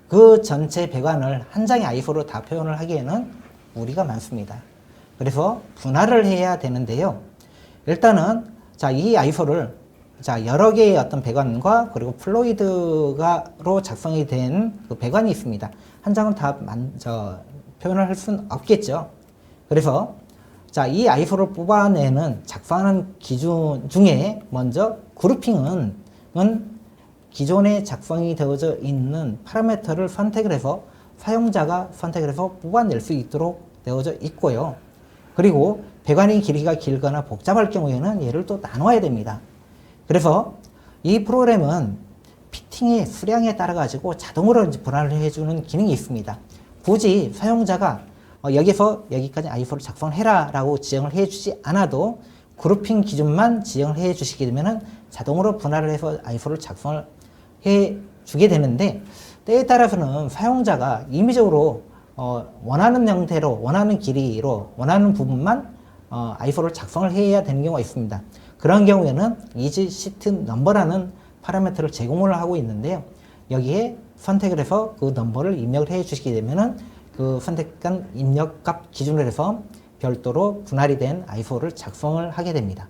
그 전체 배관을 한 장의 I4로 다 표현을 하기에는 무리가 많습니다. 그래서 분할을 해야 되는데요. 일단은, 자, 이 I4를, 자, 여러 개의 어떤 배관과 그리고 플로이드가로 작성이 된 그 배관이 있습니다. 한 장은 다 표현을 할 수는 없겠죠. 그래서 자, 이 I4를 뽑아내는 작성하는 기준 중에 먼저 그룹핑은 기존에 작성이 되어져 있는 파라미터를 선택을 해서 사용자가 선택을 해서 뽑아낼 수 있도록 되어져 있고요. 그리고 배관의 길이가 길거나 복잡할 경우에는 얘를 또 나눠야 됩니다. 그래서 이 프로그램은 피팅의 수량에 따라 가지고 자동으로 분할을 해주는 기능이 있습니다. 굳이 사용자가 여기서 여기까지 I4를 작성해라 라고 지정을 해주지 않아도 그룹핑 기준만 지정을 해 주시게 되면 자동으로 분할을 해서 I4를 작성을 해 주게 되는데, 때에 따라서는 사용자가 임의적으로 원하는 형태로 원하는 길이로 원하는 부분만 I4를 작성을 해야 되는 경우가 있습니다. 그런 경우에는 EasySheetNumber라는 파라미터를 제공을 하고 있는데요. 여기에 선택을 해서 그 넘버를 입력을 해 주시게 되면은 그 선택한 입력값 기준으로 해서 별도로 분할이 된 I4를 작성을 하게 됩니다.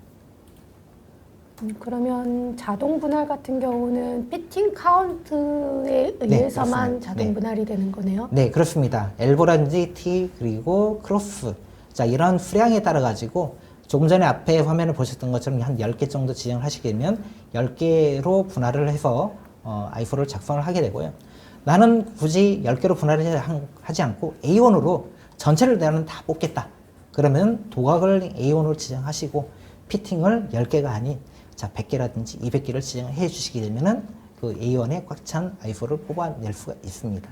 그러면 자동 분할 같은 경우는 피팅 카운트에 의해서만 그렇습니다. 자동 분할이 되는 거네요. 네, 그렇습니다. L보라든지 T 그리고 크로스, 자, 이런 수량에 따라 가지고 조금 전에 앞에 화면을 보셨던 것처럼 한 10개 정도 지정을 하시게 되면 10개로 분할을 해서 I4를 작성을 하게 되고요. 나는 굳이 10개로 분할을 하지 않고 A1으로 전체를 나는 다 뽑겠다. 그러면 도각을 A1으로 지정하시고 피팅을 10개가 아닌 자 100개라든지 200개를 지정해 주시게 되면은 그 A1에 꽉 찬 I4를 뽑아낼 수가 있습니다.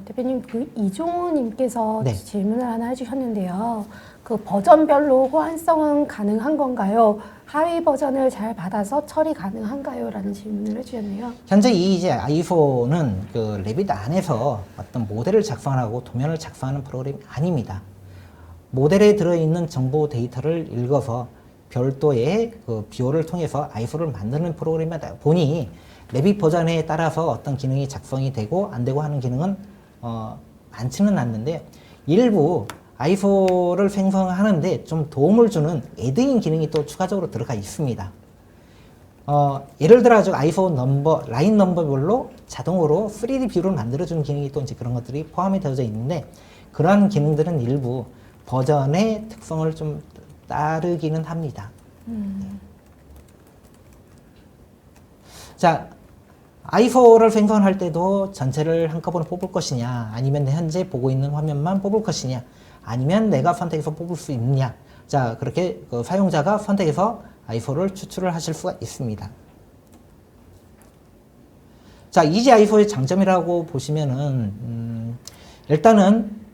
대표님, 그 이종우님께서 네. 질문을 하나 해주셨는데요. 그 버전별로 호환성은 가능한 건가요? 하위 버전을 잘 받아서 처리 가능한가요? 라는 질문을 해주셨네요. 현재 이 이제 I4는 그 레빗 안에서 어떤 모델을 작성하고 도면을 작성하는 프로그램이 아닙니다. 모델에 들어있는 정보 데이터를 읽어서 별도의 그 비호를 통해서 I4를 만드는 프로그램이다 보니 레빗 버전에 따라서 어떤 기능이 작성이 되고 안 되고 하는 기능은 많지는 않는데, 일부 I4를 생성하는데 좀 도움을 주는 애드인 기능이 또 추가적으로 들어가 있습니다. 예를 들어 I4 넘버, 라인 넘버별로 자동으로 3D 뷰를 만들어주는 기능이 또 이제 그런 것들이 포함이 되어져 있는데, 그러한 기능들은 일부 버전의 특성을 좀 따르기는 합니다. 자, I4를 생성할 때도 전체를 한꺼번에 뽑을 것이냐, 아니면 현재 보고 있는 화면만 뽑을 것이냐, 아니면 내가 선택해서 뽑을 수 있느냐. 자, 그렇게 그 사용자가 선택해서 I4를 추출을 하실 수가 있습니다. 자, 이지 I4의 장점이라고 보시면은, 일단은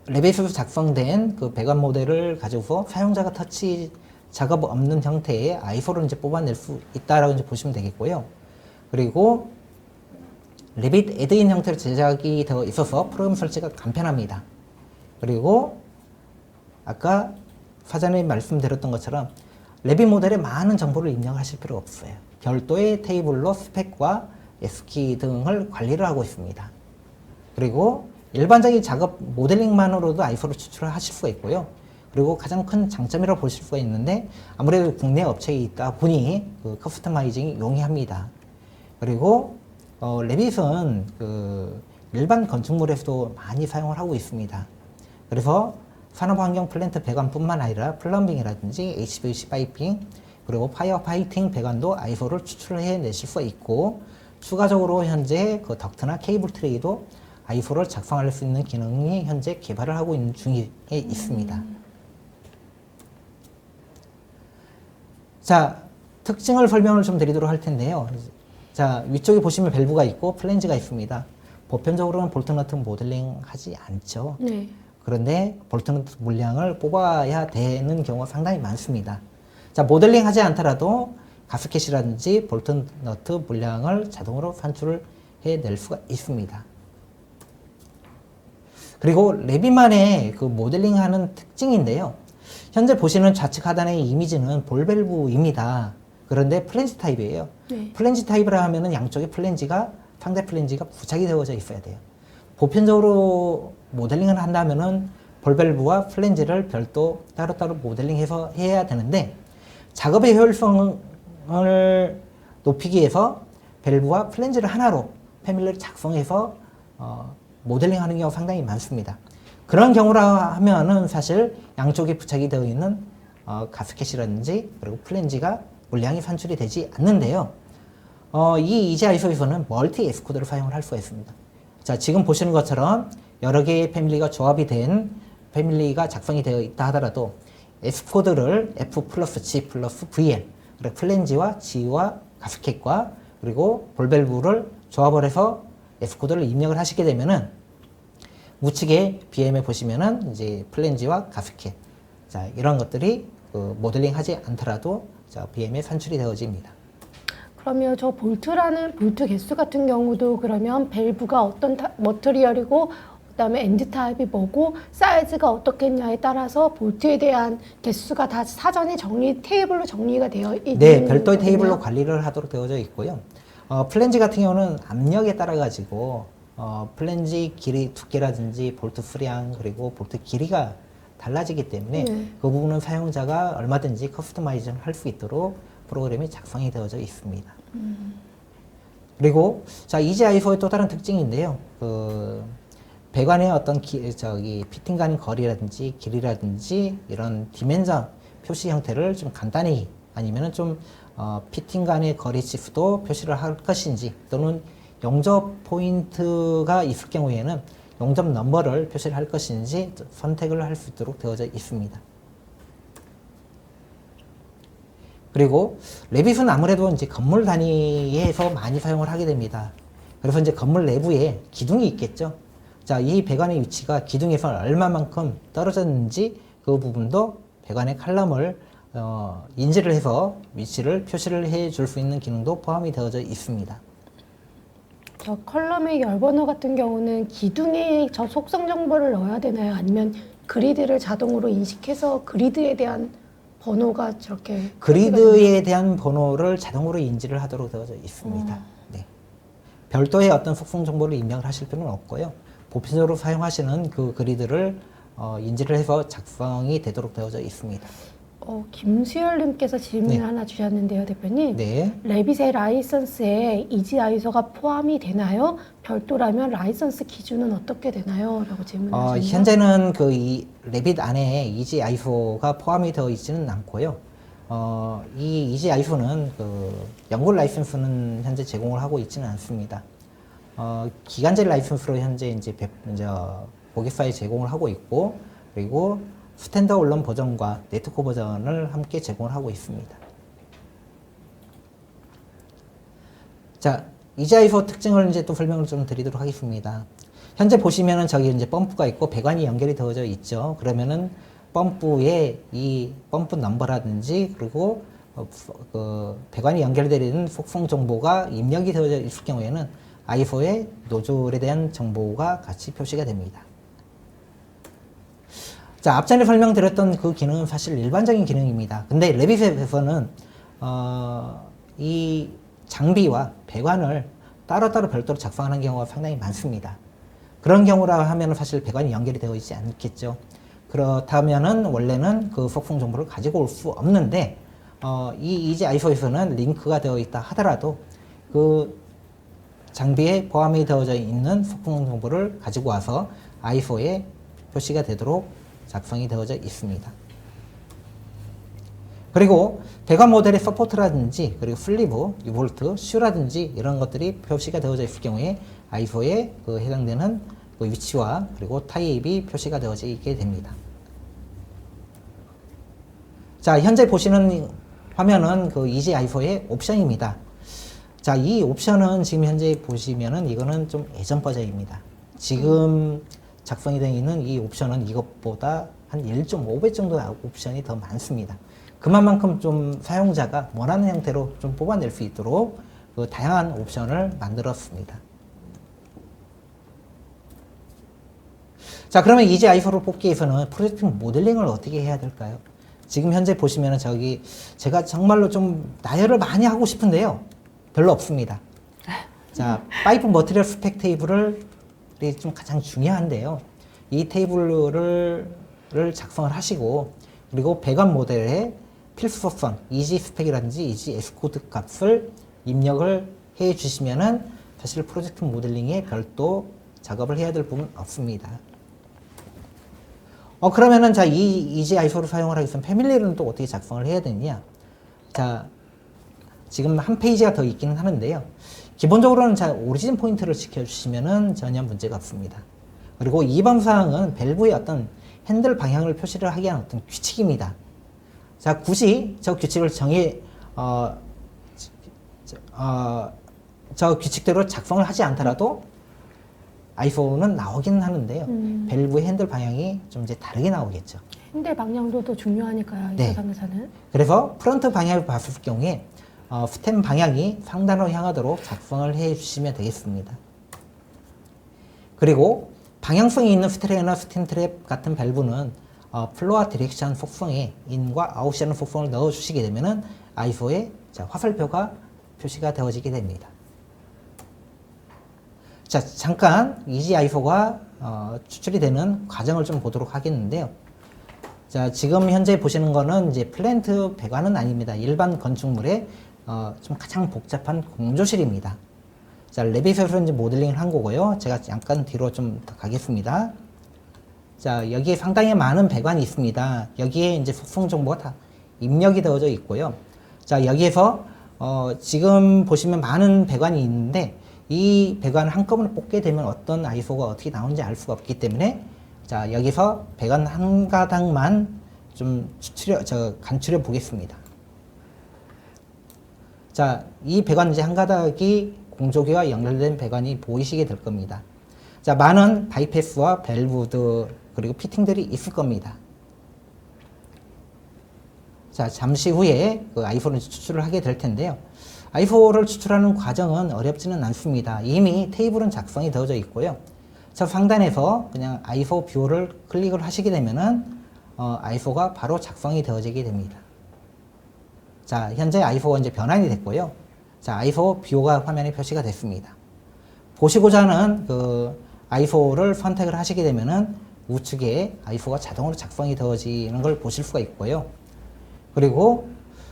레빗으로 작성된 그 배관 모델을 가지고서 사용자가 터치 작업 없는 형태의 I4를 이제 뽑아낼 수 있다라고 이제 보시면 되겠고요. 그리고 레빗 애드인 형태로 제작이 되어 있어서 프로그램 설치가 간편합니다. 그리고 아까 사전에 말씀드렸던 것처럼 레빗 모델에 많은 정보를 입력하실 필요 없어요. 별도의 테이블로 스펙과 S키 등을 관리를 하고 있습니다. 그리고 일반적인 작업 모델링만으로도 아이소를 추출을 하실 수가 있고요. 그리고 가장 큰 장점이라고 보실 수가 있는데 아무래도 국내 업체에 있다 보니 그 커스터마이징이 용이합니다. 그리고 레빗은 그 일반 건축물에서도 많이 사용을 하고 있습니다. 그래서 산업환경 플랜트 배관뿐만 아니라 플럼빙이라든지 HVAC 파이핑 그리고 파이어 파이팅 배관도 아이소를 추출해 내실 수가 있고 추가적으로 현재 그 덕트나 케이블 트레이도 아이소를 작성할 수 있는 기능이 현재 개발을 하고 있는 중에 있습니다. 자, 특징을 설명을 좀 드리도록 할 텐데요. 자, 위쪽에 보시면 밸브가 있고 플랜지가 있습니다. 보편적으로는 볼트너트 모델링 하지 않죠. 네. 그런데 볼트너트 물량을 뽑아야 되는 경우가 상당히 많습니다. 자, 모델링 하지 않더라도 가스켓이라든지 볼트너트 물량을 자동으로 산출을 해낼 수가 있습니다. 그리고 레빗만의 그 모델링 하는 특징인데요. 현재 보시는 좌측 하단의 이미지는 볼밸브입니다. 그런데 플랜지 타입이에요. 네. 플랜지 타입이라 하면은 양쪽에 플랜지가, 상대 플랜지가 부착이 되어져 있어야 돼요. 보편적으로 모델링을 한다면은 볼밸브와 플랜지를 별도 따로따로 모델링해서 해야 되는데 작업의 효율성을 높이기 위해서 밸브와 플랜지를 하나로 패밀리를 작성해서 모델링 하는 경우가 상당히 많습니다. 그런 경우라 하면은 사실 양쪽에 부착이 되어 있는 가스켓이라든지 그리고 플랜지가 물량이 산출이 되지 않는데요. 이 이지아이소에서는 멀티 S코드를 사용을 할 수가 있습니다. 자, 지금 보시는 것처럼 여러 개의 패밀리가 조합이 된 패밀리가 작성이 되어 있다 하더라도 S코드를 F 플러스 G 플러스 VL 그리고 플랜지와 G와 가스켓과 그리고 볼밸브를 조합을 해서 S코드를 입력을 하시게 되면은 우측에 BM에 보시면은 이제 플랜지와 가스켓 자, 이런 것들이 그 모델링 하지 않더라도 자, BM에 산출이 되어집니다. 그러면 저 볼트라는 볼트 개수 같은 경우도 그러면 밸브가 어떤 머티리얼이고 그다음에 엔드 타입이 뭐고 사이즈가 어떻겠냐에 따라서 볼트에 대한 개수가 다 사전에 테이블로 정리가 되어 있는 네, 별도의 거군요. 테이블로 관리를 하도록 되어져 있고요. 플랜지 같은 경우는 압력에 따라 가지고 플랜지 길이 두께라든지 볼트 수량 그리고 볼트 길이가 달라지기 때문에 네. 그 부분은 사용자가 얼마든지 커스터마이징을 할 수 있도록 프로그램이 작성이 되어져 있습니다. 그리고 자, 이지아이소의 또 다른 특징인데요. 그 배관의 어떤 피팅 간 거리라든지 길이라든지 이런 디멘전 표시 형태를 좀 간단히 아니면은 좀 피팅 간의 거리 지수도 표시를 할 것인지 또는 용접 포인트가 있을 경우에는 용접 넘버를 표시를 할 것인지 선택을 할 수 있도록 되어져 있습니다. 그리고 레빗은 아무래도 이제 건물 단위에서 많이 사용을 하게 됩니다. 그래서 이제 건물 내부에 기둥이 있겠죠. 자, 이 배관의 위치가 기둥에서 얼마만큼 떨어졌는지 그 부분도 배관의 칼럼을 인지를 해서 위치를 표시를 해 줄 수 있는 기능도 포함이 되어져 있습니다. 저 컬럼의 열번호 같은 경우는 기둥에 저 속성 정보를 넣어야 되나요? 아니면 그리드를 자동으로 인식해서 그리드에 대한 번호가 저렇게 그리드에 대한 번호를 자동으로 인지를 하도록 되어져 있습니다. 네. 별도의 어떤 속성 정보를 입력을 하실 필요는 없고요. 보편적으로 사용하시는 그 그리드를 인지를 해서 작성이 되도록 되어져 있습니다. 김수열님께서 질문 네. 하나 주셨는데요, 대표님. 네. 레빗의 라이선스에 이지아이소가 포함이 되나요? 별도라면 라이선스 기준은 어떻게 되나요? 라고 질문하셨네요. 현재는 그 이 레빗 안에 이지아이소가 포함이 되어 있지는 않고요. 이 이지아이소는 그 연구 라이선스는 현재 제공을 하고 있지는 않습니다. 기간제 라이선스로 현재 이제 고객사에 제공을 하고 있고 그리고 스탠더 언론 버전과 네트워크 버전을 함께 제공을 하고 있습니다. 자, 이지아이소 특징을 이제 또 설명을 좀 드리도록 하겠습니다. 현재 보시면은 저기 이제 펌프가 있고 배관이 연결이 되어져 있죠. 그러면은 펌프에 이 펌프 넘버라든지 그리고 그 배관이 연결되어 있는 속성 정보가 입력이 되어져 있을 경우에는 i4의 노즐에 대한 정보가 같이 표시가 됩니다. 자, 앞전에 설명드렸던 그 기능은 사실 일반적인 기능입니다. 근데 레빗에서는 이 장비와 배관을 따로따로 별도로 작성하는 경우가 상당히 많습니다. 그런 경우라 하면 사실 배관이 연결이 되어 있지 않겠죠. 그렇다면은 원래는 그 속성 정보를 가지고 올 수 없는데 이 이지 i4에서는 링크가 되어 있다 하더라도 그 장비에 포함이 되어져 있는 속성 정보를 가지고 와서 i4에 표시가 되도록 작성이 되어져 있습니다. 그리고 배관 모델의 서포트라든지 그리고 슬리브, 유볼트, 슈라든지 이런 것들이 표시가 되어져 있을 경우에 i4에 그 해당되는 그 위치와 그리고 타입이 표시가 되어져 있게 됩니다. 자, 현재 보시는 화면은 그 이지 i4의 옵션입니다. 자, 이 옵션은 지금 현재 보시면은 이거는 좀 예전 버전입니다. 지금 작성이 되어 있는 이 옵션은 이것보다 한 1.5배 정도 옵션이 더 많습니다. 그만큼 좀 사용자가 원하는 형태로 좀 뽑아낼 수 있도록 그 다양한 옵션을 만들었습니다. 자, 그러면 이제 i4를 뽑기 위해서는 프로젝트 모델링을 어떻게 해야 될까요? 지금 현재 보시면은 저기 제가 정말로 좀 나열을 많이 하고 싶은데요. 별로 없습니다. 자, 파이프 머티리얼 스펙 테이블을 좀 가장 중요한데요. 이 테이블을 작성을 하시고 그리고 배관 모델의 필수 속성, 이지 스펙이라든지 이지 에스코드 값을 입력을 해 주시면은 사실 프로젝트 모델링에 별도 작업을 해야 될 부분은 없습니다. 그러면은 자, 이 이지 i4를 사용을 하기 위해서 패밀리는 또 어떻게 작성을 해야 되느냐? 자, 지금 한 페이지가 더 있기는 하는데요. 기본적으로는 자, 오리진 포인트를 지켜주시면은 전혀 문제가 없습니다. 그리고 2번 사항은 밸브의 어떤 핸들 방향을 표시를 하기 위한 어떤 규칙입니다. 자, 굳이 저 규칙을 저 규칙대로 작성을 하지 않더라도 i4는 나오기는 하는데요. 밸브의 핸들 방향이 좀 이제 다르게 나오겠죠. 핸들 방향도 더 중요하니까요. 이 네. 세상에서는. 그래서 프론트 방향을 봤을 경우에 스템 방향이 상단으로 향하도록 작성을 해 주시면 되겠습니다. 그리고 방향성이 있는 스트레이나 스팀 트랩 같은 밸브는 플로어 디렉션 속성에 인과 아웃이라는 속성을 넣어 주시게 되면은 i4에 화살표가 표시가 되어지게 됩니다. 자, 잠깐 이지 i4가 추출이 되는 과정을 좀 보도록 하겠는데요. 자, 지금 현재 보시는 거는 이제 플랜트 배관은 아닙니다. 일반 건축물의 좀 가장 복잡한 공조실입니다. 자, 레빗에서 이제 모델링을 한 거고요. 제가 잠깐 뒤로 좀 더 가겠습니다. 자, 여기에 상당히 많은 배관이 있습니다. 여기에 이제 속성 정보가 다 입력이 되어져 있고요. 자, 여기에서 지금 보시면 많은 배관이 있는데 이 배관을 한꺼번에 뽑게 되면 어떤 i4가 어떻게 나오는지 알 수가 없기 때문에 자, 여기서 배관 한 가닥만 좀 간추려 보겠습니다. 자, 이 배관 이제 한 가닥이 공조기와 연결된 배관이 보이시게 될 겁니다. 자, 많은 바이패스와 밸브드 그리고 피팅들이 있을 겁니다. 자, 잠시 후에 그 i4를 추출을 하게 될 텐데요. i4를 추출하는 과정은 어렵지는 않습니다. 이미 테이블은 작성이 되어져 있고요. 저 상단에서 그냥 i4 뷰를 클릭을 하시게 되면은 i4가 바로 작성이 되어지게 됩니다. 자, 현재 i4가 이제 변환이 됐고요. 자, i4 뷰가 화면에 표시가 됐습니다. 보시고자 하는 그 i4를 선택을 하시게 되면은 우측에 i4가 자동으로 작성이 되어지는 걸 보실 수가 있고요. 그리고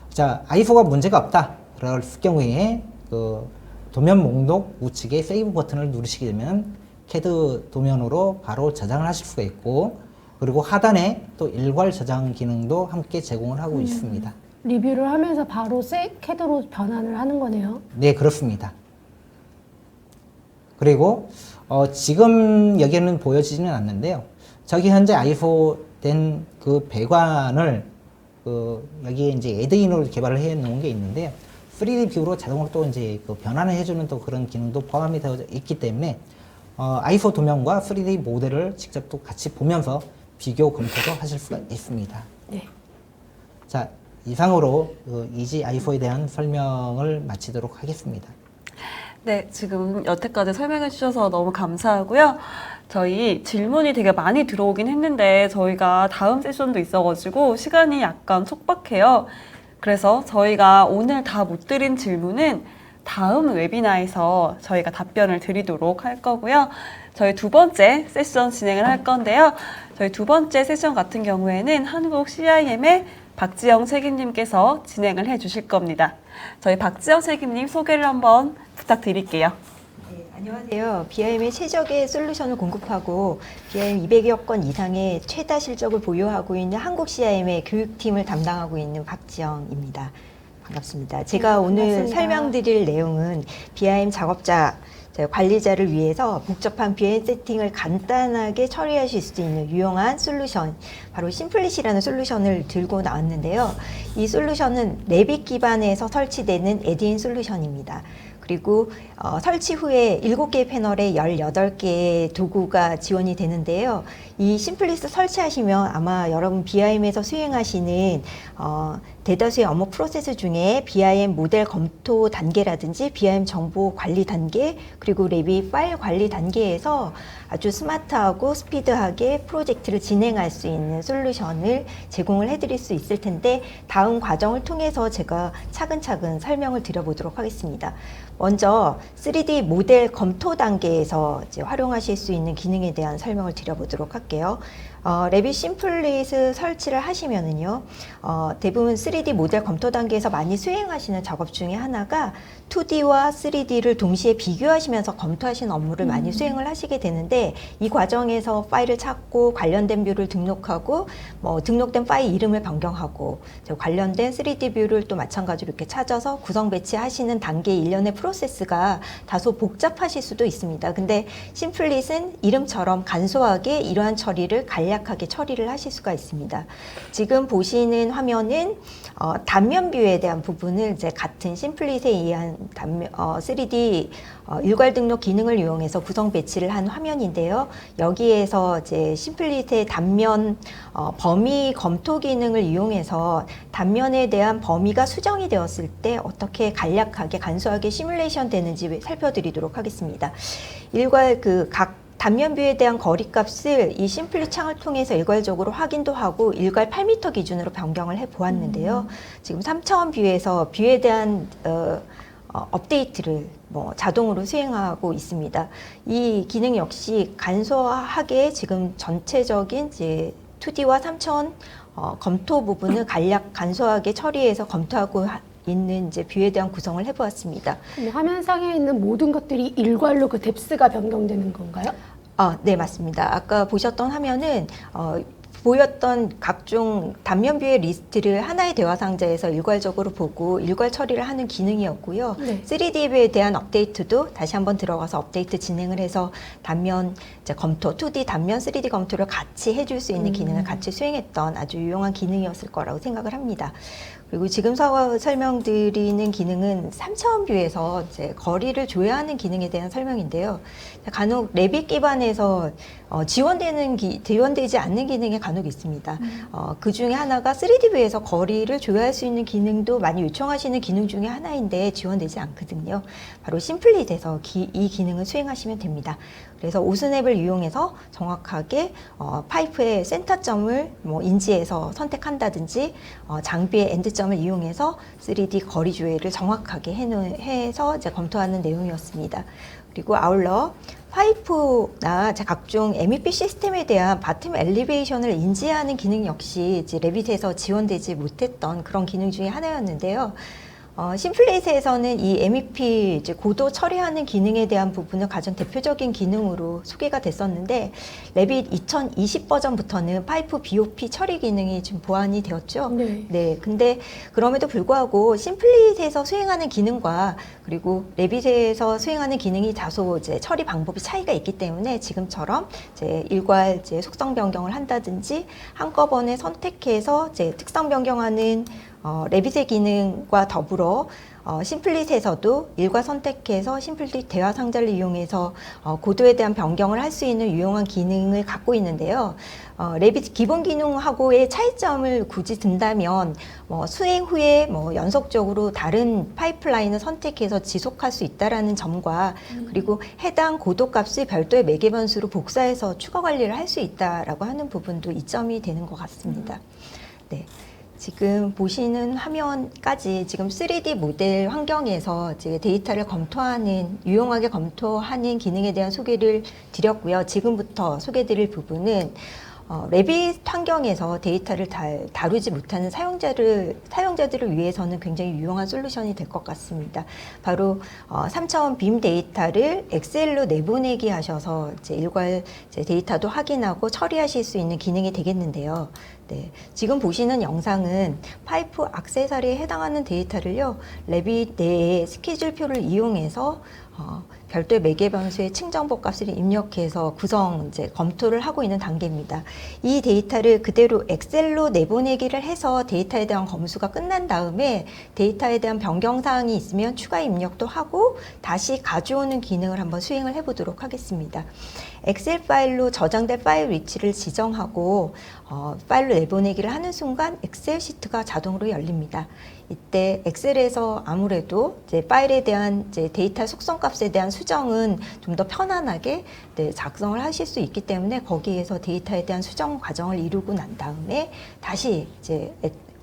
자, i4가 문제가 없다. 그럴 경우에 그 도면 목록 우측에 세이브 버튼을 누르시게 되면 CAD 도면으로 바로 저장을 하실 수가 있고 그리고 하단에 또 일괄 저장 기능도 함께 제공을 하고 있습니다. 리뷰를 하면서 바로 CAD로 변환을 하는 거네요. 네, 그렇습니다. 그리고 지금 여기에는 보여지지는 않는데요. 저기 현재 i4 된 그 배관을 여기에 이제 애드인으로 개발을 해 놓은 게 있는데요. 3D 뷰로 자동으로 또 이제 그 변환을 해주는 또 그런 기능도 포함이 되어 있기 때문에 i4 도면과 3D 모델을 직접 또 같이 보면서 비교 검토도 하실 수가 있습니다. 네. 자, 이상으로 이지 i4에 대한 설명을 마치도록 하겠습니다. 네, 지금 여태까지 설명해 주셔서 너무 감사하고요. 저희 질문이 되게 많이 들어오긴 했는데 저희가 다음 세션도 있어가지고 시간이 약간 촉박해요. 그래서 저희가 오늘 다 못 드린 질문은 다음 웨비나에서 저희가 답변을 드리도록 할 거고요. 저희 두 번째 세션 진행을 할 건데요. 저희 두 번째 세션 같은 경우에는 한국 CIM의 박지영 책임님께서 진행을 해 주실 겁니다. 저희 박지영 책임님 소개를 한번 부탁드릴게요. 네, 안녕하세요. BIM의 최적의 솔루션을 공급하고 BIM 200여 건 이상의 최다 실적을 보유하고 있는 한국 CIM의 교육팀을 담당하고 있는 박지영입니다. 반갑습니다. 제가 오늘 반갑습니다. 설명드릴 내용은 BIM 작업자 관리자를 위해서 복잡한 BIM 세팅을 간단하게 처리하실 수 있는 유용한 솔루션, 바로 심플릿이라는 솔루션을 들고 나왔는데요. 이 솔루션은 레빗 기반에서 설치되는 에디인 솔루션입니다. 그리고 설치 후에 7개의 패널에 18개의 도구가 지원이 되는데요. 이 심플리스 설치하시면 아마 여러분 BIM에서 수행하시는 대다수의 업무 프로세스 중에 BIM 모델 검토 단계라든지 BIM 정보 관리 단계, 그리고 레빗 파일 관리 단계에서 아주 스마트하고 스피드하게 프로젝트를 진행할 수 있는 솔루션을 제공을 해드릴 수 있을 텐데, 다음 과정을 통해서 제가 차근차근 설명을 드려보도록 하겠습니다. 먼저 3D 모델 검토 단계에서 이제 활용하실 수 있는 기능에 대한 설명을 드려보도록 할게요. 레빗 심플릿을 설치를 하시면은요, 대부분 3D 모델 검토 단계에서 많이 수행하시는 작업 중에 하나가 2D와 3D를 동시에 비교하시면서 검토하시는 업무를 많이 수행을 하시게 되는데, 이 과정에서 파일을 찾고 관련된 뷰를 등록하고 등록된 파일 이름을 변경하고 관련된 3D 뷰를 또 마찬가지로 이렇게 찾아서 구성 배치하시는 단계 일련의 프로세스가 다소 복잡하실 수도 있습니다. 근데 심플릿은 이름처럼 간소하게 이러한 처리를 간략하게 처리를 하실 수가 있습니다. 지금 보시는 화면은 단면 뷰에 대한 부분을 이제 같은 심플릿에 의한 3D 일괄 등록 기능을 이용해서 구성 배치를 한 화면인데요. 여기에서 이제 심플릿의 단면 범위 검토 기능을 이용해서 단면에 대한 범위가 수정이 되었을 때 어떻게 간략하게 간소하게 시뮬레이션 되는지 살펴드리도록 하겠습니다. 일괄 각 단면 뷰에 대한 거리값을 이 심플릿 창을 통해서 일괄적으로 확인도 하고 일괄 8m 기준으로 변경을 해 보았는데요. 지금 3차원 뷰에서 뷰에 대한 업데이트를 자동으로 수행하고 있습니다. 이 기능 역시 간소하게 지금 전체적인 이제 2D와 3차원 검토 부분을 간소하게 처리해서 검토하고 있는 이제 뷰에 대한 구성을 해보았습니다. 화면상에 있는 모든 것들이 일괄로 그 뎁스가 변경되는 건가요? 네, 맞습니다. 아까 보셨던 화면은 보였던 각종 단면 뷰의 리스트를 하나의 대화 상자에서 일괄적으로 보고 일괄 처리를 하는 기능이었고요. 네. 3D 뷰에 대한 업데이트도 다시 한번 들어가서 업데이트 진행을 해서 단면 이제 검토, 2D 단면 3D 검토를 같이 해줄 수 있는 기능을 같이 수행했던 아주 유용한 기능이었을 거라고 생각을 합니다. 그리고 지금 설명드리는 기능은 3차원 뷰에서 이제 거리를 조회하는 기능에 대한 설명인데요. 간혹 레빗 기반에서 지원되지 않는 기능이 간혹 있습니다. 그 중에 하나가 3D 뷰에서 거리를 조회할 수 있는 기능도 많이 요청하시는 기능 중에 하나인데 지원되지 않거든요. 바로 심플릿에서 이 기능을 수행하시면 됩니다. 그래서 오스냅을 이용해서 정확하게 파이프의 센터점을 인지해서 선택한다든지 장비의 엔드점을 이용해서 3D 거리 조회를 정확하게 해서 이제 검토하는 내용이었습니다. 그리고 아울러 파이프나 각종 MEP 시스템에 대한 바텀 엘리베이션을 인지하는 기능 역시 이제 레빗에서 지원되지 못했던 그런 기능 중에 하나였는데요. 심플릿에서는 이 MEP 이제 고도 처리하는 기능에 대한 부분은 가장 대표적인 기능으로 소개가 됐었는데, 레빗 2020 버전부터는 파이프 BOP 처리 기능이 좀 보완이 되었죠. 네. 근데 그럼에도 불구하고 심플릿에서 수행하는 기능과 그리고 레빗에서 수행하는 기능이 다소 이제 처리 방법이 차이가 있기 때문에 지금처럼 이제 일괄 이제 속성 변경을 한다든지 한꺼번에 선택해서 이제 특성 변경하는 레빗의 기능과 더불어 심플릿에서도 일과 선택해서 심플릿 대화 상자를 이용해서 고도에 대한 변경을 할 수 있는 유용한 기능을 갖고 있는데요. 레빗 기본 기능하고의 차이점을 굳이 든다면 수행 후에 연속적으로 다른 파이프라인을 선택해서 지속할 수 있다라는 점과 그리고 해당 고도 값을 별도의 매개 변수로 복사해서 추가 관리를 할 수 있다라고 하는 부분도 이점이 되는 것 같습니다. 네. 지금 보시는 화면까지 지금 3D 모델 환경에서 이제 데이터를 유용하게 검토하는 기능에 대한 소개를 드렸고요. 지금부터 소개드릴 부분은 레빗 환경에서 데이터를 다루지 못하는 사용자들을 위해서는 굉장히 유용한 솔루션이 될 것 같습니다. 바로 3차원 빔 데이터를 엑셀로 내보내기 하셔서 이제 일괄 데이터도 확인하고 처리하실 수 있는 기능이 되겠는데요. 네, 지금 보시는 영상은 파이프 액세서리에 해당하는 데이터를요, 레빗 내에 스케줄표를 이용해서 별도의 매개 변수의 층정보 값을 입력해서 검토를 하고 있는 단계입니다. 이 데이터를 그대로 엑셀로 내보내기를 해서 데이터에 대한 검수가 끝난 다음에 데이터에 대한 변경 사항이 있으면 추가 입력도 하고 다시 가져오는 기능을 한번 수행을 해보도록 하겠습니다. 엑셀 파일로 저장된 파일 위치를 지정하고 파일로 내보내기를 하는 순간 엑셀 시트가 자동으로 열립니다. 이때 엑셀에서 아무래도 이제 파일에 대한 이제 데이터 속성 값에 대한 수정은 좀 더 편안하게 작성을 하실 수 있기 때문에 거기에서 데이터에 대한 수정 과정을 이루고 난 다음에 다시 이제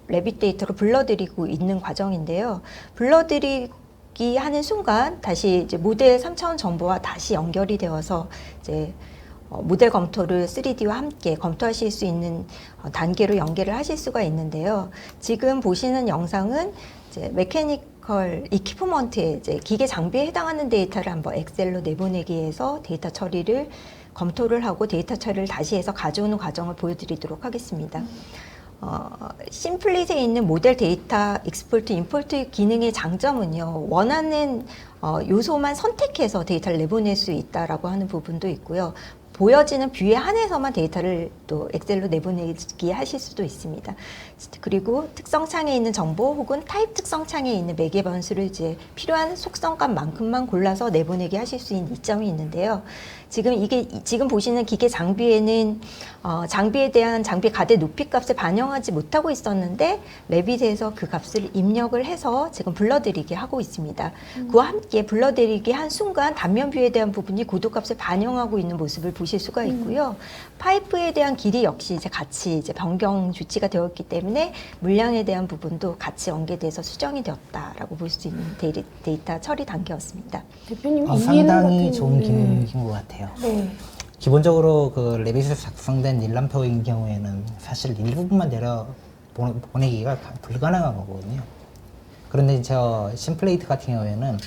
레빗 데이터로 불러들이고 있는 과정인데요. 불러들이기 하는 순간 다시 이제 모델 3차원 정보와 다시 연결이 되어서 이제 모델 검토를 3D와 함께 검토하실 수 있는 단계로 연계를 하실 수가 있는데요. 지금 보시는 영상은 이제 메커니컬 이퀴프먼트의 이제 기계 장비에 해당하는 데이터를 한번 엑셀로 내보내기 해서 데이터 처리를 검토를 하고 데이터 처리를 다시 해서 가져오는 과정을 보여드리도록 하겠습니다. 심플릿에 있는 모델 데이터 익스포트, 임포트 기능의 장점은요, 원하는 요소만 선택해서 데이터를 내보낼 수 있다라고 하는 부분도 있고요. 보여지는 뷰에 한해서만 데이터를 또 엑셀로 내보내기 하실 수도 있습니다. 그리고 특성 창에 있는 정보 혹은 타입 특성 창에 있는 매개 변수를 이제 필요한 속성값만큼만 골라서 내보내기 하실 수 있는 이점이 있는데요. 지금 보시는 기계 장비에는 장비에 대한 장비 가대 높이 값을 반영하지 못하고 있었는데 레빗에서 그 값을 입력을 해서 지금 불러들이게 하고 있습니다. 그와 함께 불러들이게 한 순간 단면 뷰에 대한 부분이 고도 값을 반영하고 있는 모습을 보실 수가 있고요. 파이프에 대한 길이 역시 이제 같이 이제 변경 조치가 되었기 때문에 물량에 대한 부분도 같이 연계돼서 수정이 되었다라고 볼 수 있는 데이터 처리 단계였습니다. 대표님 상당히 좋은 기능인 것 같아요. 네. 기본적으로 그 레빗에서 작성된 일람표인 경우에는 사실 일부분만 내려 보내기가 불가능한 거거든요. 그런데 저 심플레이트 같은 경우에는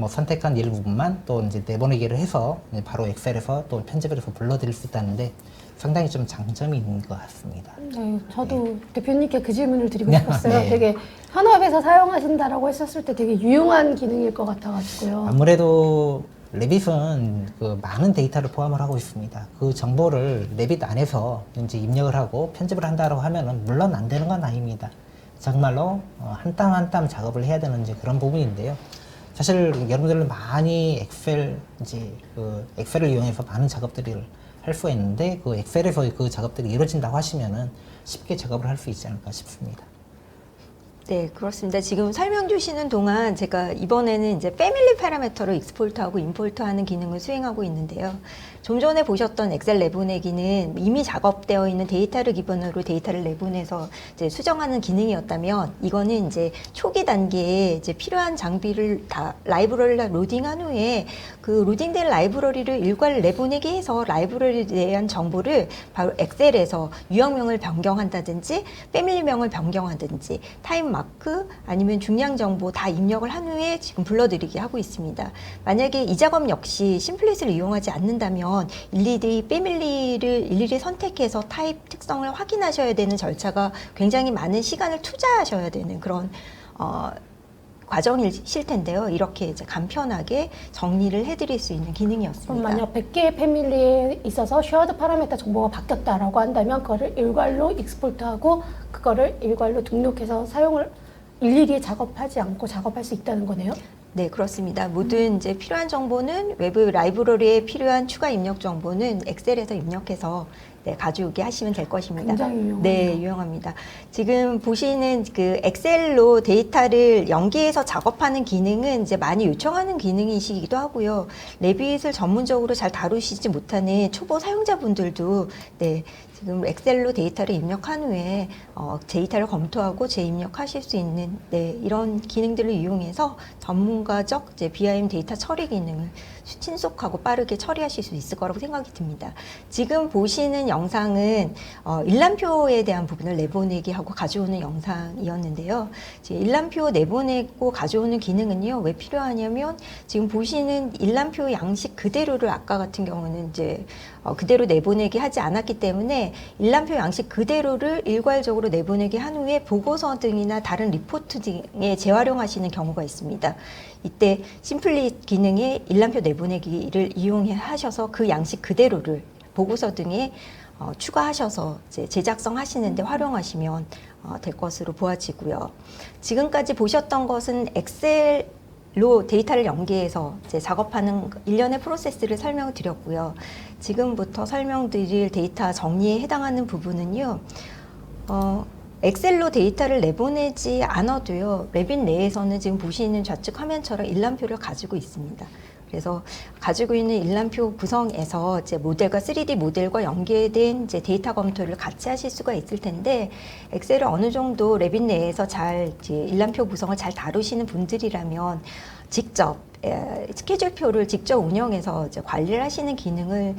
선택한 일부분만 또 이제 내보내기를 해서 바로 엑셀에서 또 편집을 해서 불러드릴 수 있다는데 상당히 좀 장점이 있는 것 같습니다. 네, 저도 대표님께 그 질문을 드리고 싶었어요. 네. 되게 현업에서 사용하신다라고 했었을 때 되게 유용한 기능일 것 같아가지고요. 아무래도 레빗은 그 많은 데이터를 포함을 하고 있습니다. 그 정보를 레빗 안에서 이제 입력을 하고 편집을 한다고 하면은 물론 안 되는 건 아닙니다. 정말로 한 땀 한 땀 작업을 해야 되는 이제 그런 부분인데요. 사실 여러분들 많이 엑셀을 이용해서 많은 작업들을 할 수가 있는데 그 엑셀에서 그 작업들이 이루어진다고 하시면은 쉽게 작업을 할 수 있지 않을까 싶습니다. 네, 그렇습니다. 지금 설명 주시는 동안 제가 이번에는 이제 패밀리 파라미터로 익스포트하고 임포트하는 기능을 수행하고 있는데요. 좀 전에 보셨던 엑셀 내보내기는 이미 작업되어 있는 데이터를 기반으로 데이터를 내보내서 이제 수정하는 기능이었다면 이거는 이제 초기 단계에 이제 필요한 장비를 다 라이브러리를 로딩한 후에 그 로딩된 라이브러리를 일괄 내보내기 해서 라이브러리에 대한 정보를 바로 엑셀에서 유형명을 변경한다든지 패밀리명을 변경하든지 타임 마크 아니면 중량 정보 다 입력을 한 후에 지금 불러들이게 하고 있습니다. 만약에 이 작업 역시 심플릿을 이용하지 않는다면 일일이 패밀리를 일일이 선택해서 타입 특성을 확인하셔야 되는 절차가 굉장히 많은 시간을 투자하셔야 되는 그런 과정이실 텐데요. 이렇게 이제 간편하게 정리를 해드릴 수 있는 그럼 기능이었습니다. 만약 100개의 패밀리에 있어서 쉐어드 파라미터 정보가 바뀌었다라고 한다면 그거를 일괄로 익스포트하고 그거를 일괄로 등록해서 사용을 일일이 작업하지 않고 작업할 수 있다는 거네요. 네, 그렇습니다. 모든 이제 필요한 정보는 외부 라이브러리에 필요한 추가 입력 정보는 엑셀에서 입력해서 네, 가져오게 하시면 될 것입니다. 굉장히 유용하네요. 네, 유용합니다. 지금 보시는 그 엑셀로 데이터를 연계해서 작업하는 기능은 이제 많이 요청하는 기능이시기도 하고요. 레빗을 전문적으로 잘 다루시지 못하는 초보 사용자분들도 네, 지금 엑셀로 데이터를 입력한 후에 데이터를 검토하고 재입력하실 수 있는 네, 이런 기능들을 이용해서 전문가적 이제 BIM 데이터 처리 기능을 신속하고 빠르게 처리하실 수 있을 거라고 생각이 듭니다. 지금 보시는 영상은 일람표에 대한 부분을 내보내기 하고 가져오는 영상이었는데요. 일람표 내보내고 가져오는 기능은요, 왜 필요하냐면 지금 보시는 일람표 양식 그대로를 아까 같은 경우는 이제 그대로 내보내기 하지 않았기 때문에 일람표 양식 그대로를 일괄적으로 내보내기 한 후에 보고서 등이나 다른 리포트 등에 재활용하시는 경우가 있습니다. 이때 심플리 기능의 일람표 내보내기를 이용해 하셔서 그 양식 그대로를 보고서 등에 추가하셔서 이제 제작성 하시는데 활용하시면 될 것으로 보아지고요. 지금까지 보셨던 것은 엑셀로 데이터를 연계해서 이제 작업하는 일련의 프로세스를 설명을 드렸고요. 지금부터 설명드릴 데이터 정리에 해당하는 부분은요. 엑셀로 데이터를 내보내지 않아도요, 레빗 내에서는 지금 보시는 좌측 화면처럼 일람표를 가지고 있습니다. 그래서 가지고 있는 일람표 구성에서 이제 모델과 3D 모델과 연계된 이제 데이터 검토를 같이 하실 수가 있을 텐데, 엑셀을 어느 정도 레빗 내에서 잘 이제 일람표 구성을 잘 다루시는 분들이라면 직접 스케줄표를 직접 운영해서 이제 관리를 하시는 기능을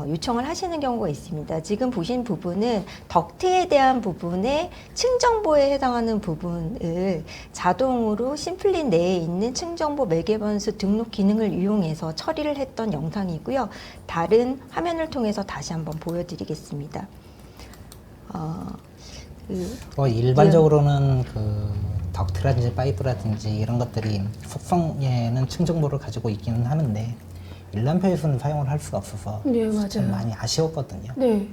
요청을 하시는 경우가 있습니다. 지금 보신 부분은 덕트에 대한 부분에 층 정보에 해당하는 부분을 자동으로 심플리 내에 있는 층 정보 매개 변수 등록 기능을 이용해서 처리를 했던 영상이고요. 다른 화면을 통해서 다시 한번 보여드리겠습니다. 일반적으로는 그 덕트라든지 파이프라든지 이런 것들이 속성에는 층 정보를 가지고 있기는 하는데 일람표에서는 사용을 할 수가 없어서 네, 맞아요. 참 많이 아쉬웠거든요. 네.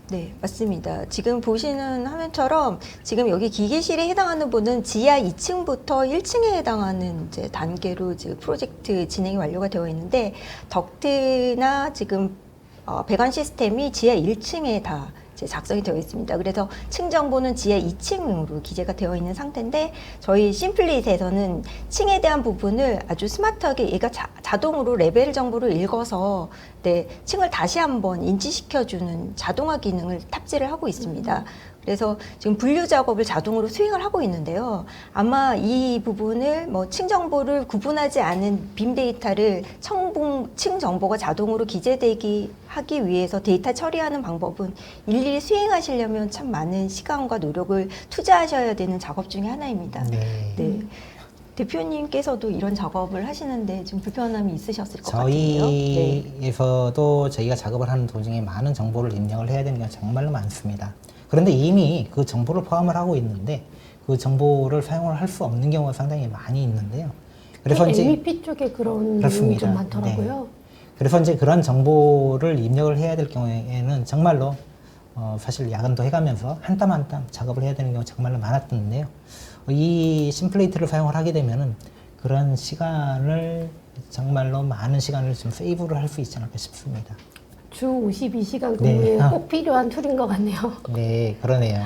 네, 맞습니다. 지금 보시는 화면처럼 지금 여기 기계실에 해당하는 분은 지하 2층부터 1층에 해당하는 이제 단계로 이제 프로젝트 진행이 완료가 되어 있는데, 덕트나 지금 배관 시스템이 지하 1층에 다 이제 작성이 되어 있습니다. 그래서 층 정보는 지하 2층으로 기재가 되어 있는 상태인데, 저희 심플릿에서는 층에 대한 부분을 아주 스마트하게 얘가 자동으로 레벨 정보를 읽어서 네, 층을 다시 한번 인지시켜주는 자동화 기능을 탑재를 하고 있습니다. 그래서 지금 분류 작업을 자동으로 수행을 하고 있는데요. 아마 이 부분을 층 정보를 구분하지 않은 빔 데이터를 층 정보가 자동으로 기재되기 하기 위해서 데이터 처리하는 방법은 일일이 수행하시려면 참 많은 시간과 노력을 투자하셔야 되는 작업 중에 하나입니다. 네. 대표님께서도 이런 작업을 하시는데 좀 불편함이 있으셨을 것 같은데요. 저희에서도 저희가 작업을 하는 도중에 많은 정보를 입력을 해야 되는 게 정말로 많습니다. 그런데 이미 그 정보를 포함을 하고 있는데 그 정보를 사용을 할 수 없는 경우가 상당히 많이 있는데요. 그래서 이제 MEP 쪽에 그런 부분이 좀 많더라고요. 네. 그래서 이제 그런 정보를 입력을 해야 될 경우에는 정말로 사실 야근도 해가면서 한 땀 한 땀 작업을 해야 되는 경우가 정말로 많았는데요. 이 심플레이트를 사용을 하게 되면은 그런 시간을 정말로 많은 시간을 좀 세이브를 할 수 있지 않을까 싶습니다. 주 52시간 근무에 꼭 필요한 툴인 것 같네요. 네, 그러네요.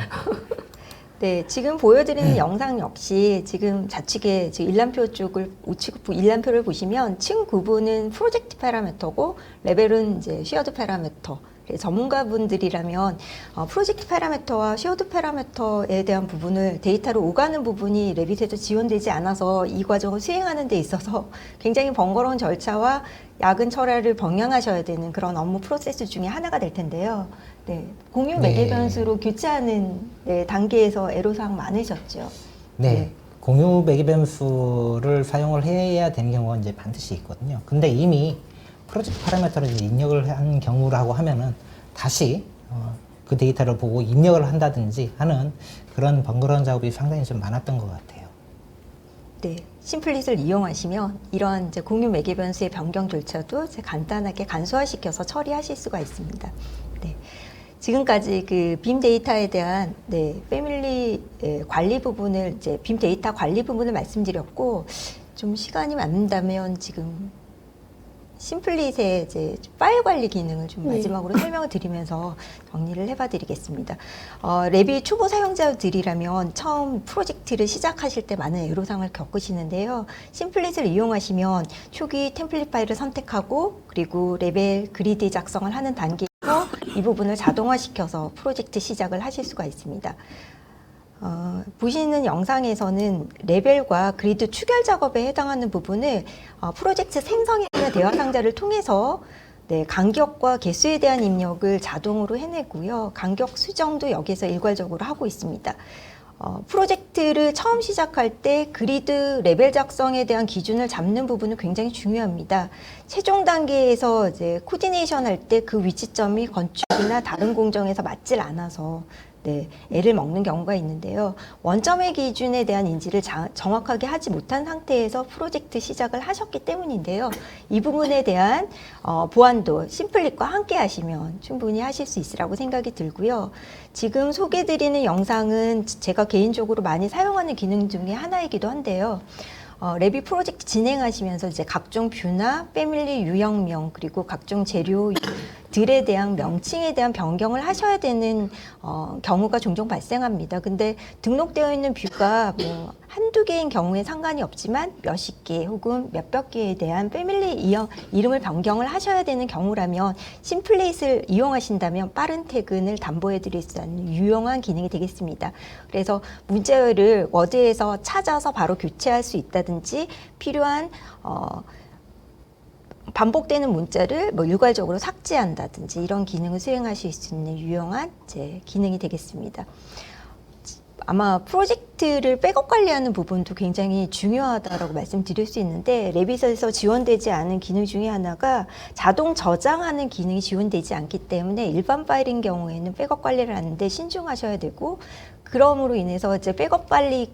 네, 지금 보여드리는 영상 역시 지금 좌측에 지금 일람표 쪽을 우측 일람표를 보시면 층 구분은 프로젝트 파라미터고 레벨은 이제 쉐어드 파라미터. 전문가분들이라면 프로젝트 파라미터와 쉐어드 파라미터에 대한 부분을 데이터로 오가는 부분이 레빗에도 지원되지 않아서 이 과정을 수행하는 데 있어서 굉장히 번거로운 절차와 야근 철야를 병행하셔야 되는 그런 업무 프로세스 중에 하나가 될 텐데요. 네, 공유 매개 변수로 교체하는 단계에서 애로사항 많으셨죠? 네. 공유 매개 변수를 사용을 해야 되는 경우가 이제 반드시 있거든요. 근데 이미 프로젝트 파라미터를 이제 입력을 한 경우라고 하면은 다시 그 데이터를 보고 입력을 한다든지 하는 그런 번거로운 작업이 상당히 좀 많았던 것 같아요. 네, 심플릿을 이용하시면 이런 이제 공유 매개 변수의 변경조차도 이제 간단하게 간소화시켜서 처리하실 수가 있습니다. 네. 지금까지 그 빔 데이터에 대한 패밀리 관리 부분을 이제 빔 데이터 관리 부분을 말씀드렸고, 좀 시간이 맞는다면 지금 심플릿의 이제 파일 관리 기능을 좀 네. 마지막으로 설명을 드리면서 정리를 해봐 드리겠습니다. 랩이 초보 사용자들이라면 처음 프로젝트를 시작하실 때 많은 애로사항을 겪으시는데요. 심플릿을 이용하시면 초기 템플릿 파일을 선택하고 그리고 레벨 그리드 작성을 하는 단계에서 이 부분을 자동화시켜서 프로젝트 시작을 하실 수가 있습니다. 보시는 영상에서는 레벨과 그리드 추결 작업에 해당하는 부분을 프로젝트 생성이나 대화 상자를 통해서 간격과 개수에 대한 입력을 자동으로 해내고요. 간격 수정도 여기서 일괄적으로 하고 있습니다. 프로젝트를 처음 시작할 때 그리드 레벨 작성에 대한 기준을 잡는 부분은 굉장히 중요합니다. 최종 단계에서 이제 코디네이션 할 때 그 위치점이 건축이나 다른 공정에서 맞질 않아서 애를 먹는 경우가 있는데요. 원점의 기준에 대한 인지를 정확하게 하지 못한 상태에서 프로젝트 시작을 하셨기 때문인데요. 이 부분에 대한 보완도 심플릿과 함께 하시면 충분히 하실 수 있으라고 생각이 들고요. 지금 소개드리는 영상은 제가 개인적으로 많이 사용하는 기능 중에 하나이기도 한데요. 랩이 프로젝트 진행하시면서 이제 각종 뷰나 패밀리 유형명 그리고 각종 재료들에 대한 명칭에 대한 변경을 하셔야 되는 경우가 종종 발생합니다. 근데 등록되어 있는 뷰가 뭐 한두 개인 경우에 상관이 없지만 몇십 개 혹은 몇백 개에 대한 패밀리 이름을 변경을 하셔야 되는 경우라면 심플릿을 이용하신다면 빠른 퇴근을 담보해 드릴 수 있는 유용한 기능이 되겠습니다. 그래서 문제를 워드에서 찾아서 바로 교체할 수 있다든지 필요한 반복되는 문자를 뭐 일괄적으로 삭제한다든지 이런 기능을 수행하실 수 있는 유용한 기능이 되겠습니다. 아마 프로젝트를 백업 관리하는 부분도 굉장히 중요하다고 말씀드릴 수 있는데, 랩빗에서 지원되지 않은 기능 중에 하나가 자동 저장하는 기능이 지원되지 않기 때문에 일반 파일인 경우에는 백업 관리를 하는데 신중하셔야 되고, 그럼으로 인해서 이제 백업 파일이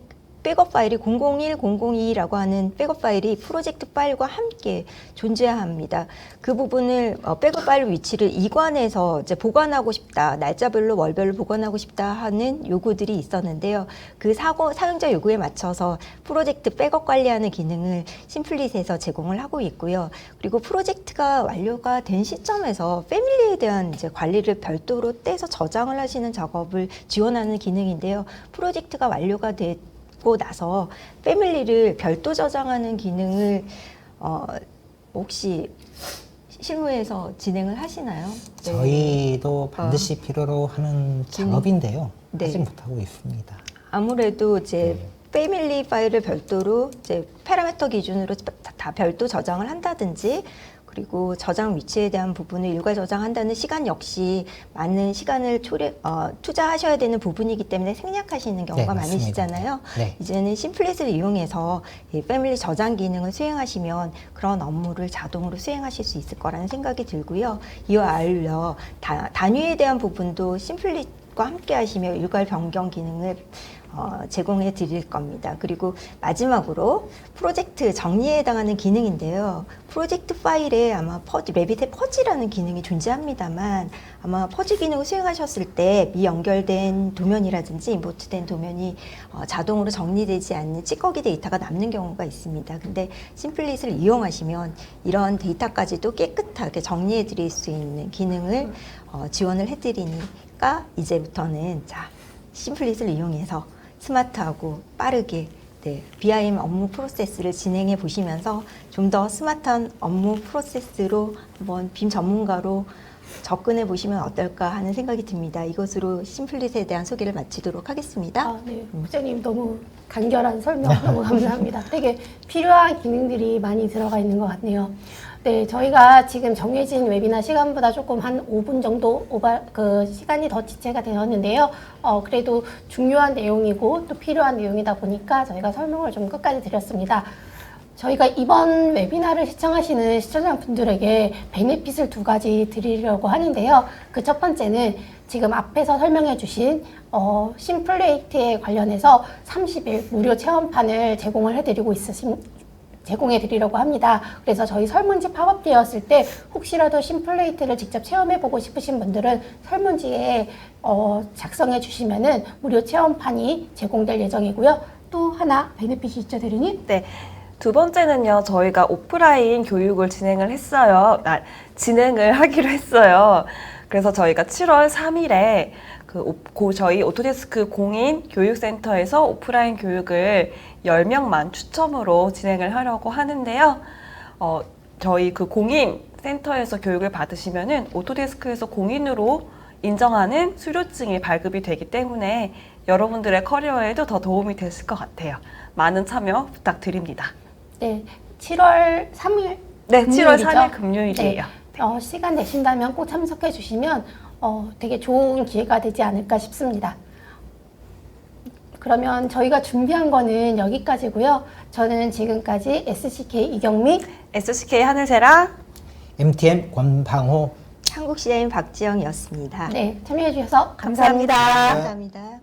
001, 002라고 하는 백업 파일이 프로젝트 파일과 함께 존재해야 합니다. 그 부분을 백업 파일 위치를 이관해서 이제 보관하고 싶다, 날짜별로 월별로 보관하고 싶다 하는 요구들이 있었는데요. 그 사용자 요구에 맞춰서 프로젝트 백업 관리하는 기능을 심플릿에서 제공을 하고 있고요. 그리고 프로젝트가 완료가 된 시점에서 패밀리에 대한 이제 관리를 별도로 떼서 저장을 하시는 작업을 지원하는 기능인데요. 프로젝트가 완료가 되고 나서 패밀리를 별도 저장하는 기능을 혹시 실무에서 진행을 하시나요? 네. 저희도 반드시 필요로 하는 작업인데요. 네. 하지 못하고 있습니다. 아무래도 이제 패밀리 파일을 별도로 이제 파라미터 기준으로 다 별도 저장을 한다든지, 그리고 저장 위치에 대한 부분을 일괄 저장한다는 시간 역시 많은 시간을 투자하셔야 되는 부분이기 때문에 생략하시는 경우가 네, 많으시잖아요. 네. 이제는 심플릿을 이용해서 이 패밀리 저장 기능을 수행하시면 그런 업무를 자동으로 수행하실 수 있을 거라는 생각이 들고요. 이와 아울러 단위에 대한 부분도 심플릿과 함께 하시며 일괄 변경 기능을 제공해 드릴 겁니다. 그리고 마지막으로 프로젝트 정리에 해당하는 기능인데요. 프로젝트 파일에 아마 랩빗의 퍼지라는 기능이 존재합니다만, 아마 퍼지 기능을 수행하셨을 때 미연결된 도면이라든지 임포트된 도면이 자동으로 정리되지 않는 찌꺼기 데이터가 남는 경우가 있습니다. 근데 심플릿을 이용하시면 이런 데이터까지도 깨끗하게 정리해 드릴 수 있는 기능을 지원을 해 드리니까 이제부터는 심플릿을 이용해서 스마트하고 빠르게 BIM 업무 프로세스를 진행해 보시면서 좀 더 스마트한 업무 프로세스로 한번 빔 전문가로 접근해 보시면 어떨까 하는 생각이 듭니다. 이것으로 심플릿에 대한 소개를 마치도록 하겠습니다. 네, 부장님 너무 간결한 설명 너무 감사합니다. 되게 필요한 기능들이 많이 들어가 있는 것 같네요. 네, 저희가 지금 정해진 웨비나 시간보다 조금 한 5분 정도 시간이 더 지체가 되었는데요. 그래도 중요한 내용이고 또 필요한 내용이다 보니까 저희가 설명을 좀 끝까지 드렸습니다. 저희가 이번 웨비나를 시청하시는 시청자분들에게 베네핏을 2가지 드리려고 하는데요. 그 첫 번째는 지금 앞에서 설명해 주신 심플레이트에 관련해서 30일 무료 체험판을 제공해 드리려고 합니다. 그래서 저희 설문지 팝업되었을 때 혹시라도 심플레이트를 직접 체험해 보고 싶으신 분들은 설문지에 작성해 주시면은 무료 체험판이 제공될 예정이고요. 또 하나 베네핏이 있죠, 대리님? 네. 두 번째는요, 저희가 오프라인 교육을 진행을 하기로 했어요. 그래서 저희가 7월 3일에 저희 오토데스크 공인 교육센터에서 오프라인 교육을 10명만 추첨으로 진행을 하려고 하는데요. 저희 그 공인 센터에서 교육을 받으시면은 오토데스크에서 공인으로 인정하는 수료증이 발급이 되기 때문에 여러분들의 커리어에도 더 도움이 됐을 것 같아요. 많은 참여 부탁드립니다. 네, 7월 3일 네, 7월 금요일이죠? 3일 금요일이에요. 네, 시간 되신다면 꼭 참석해 주시면 되게 좋은 기회가 되지 않을까 싶습니다. 그러면 저희가 준비한 거는 여기까지고요. 저는 지금까지 SCK 이경미, SCK 하늘세라 MTM 권방호 한국CIM 박지영이었습니다. 네, 참여해 주셔서 감사합니다. 감사합니다.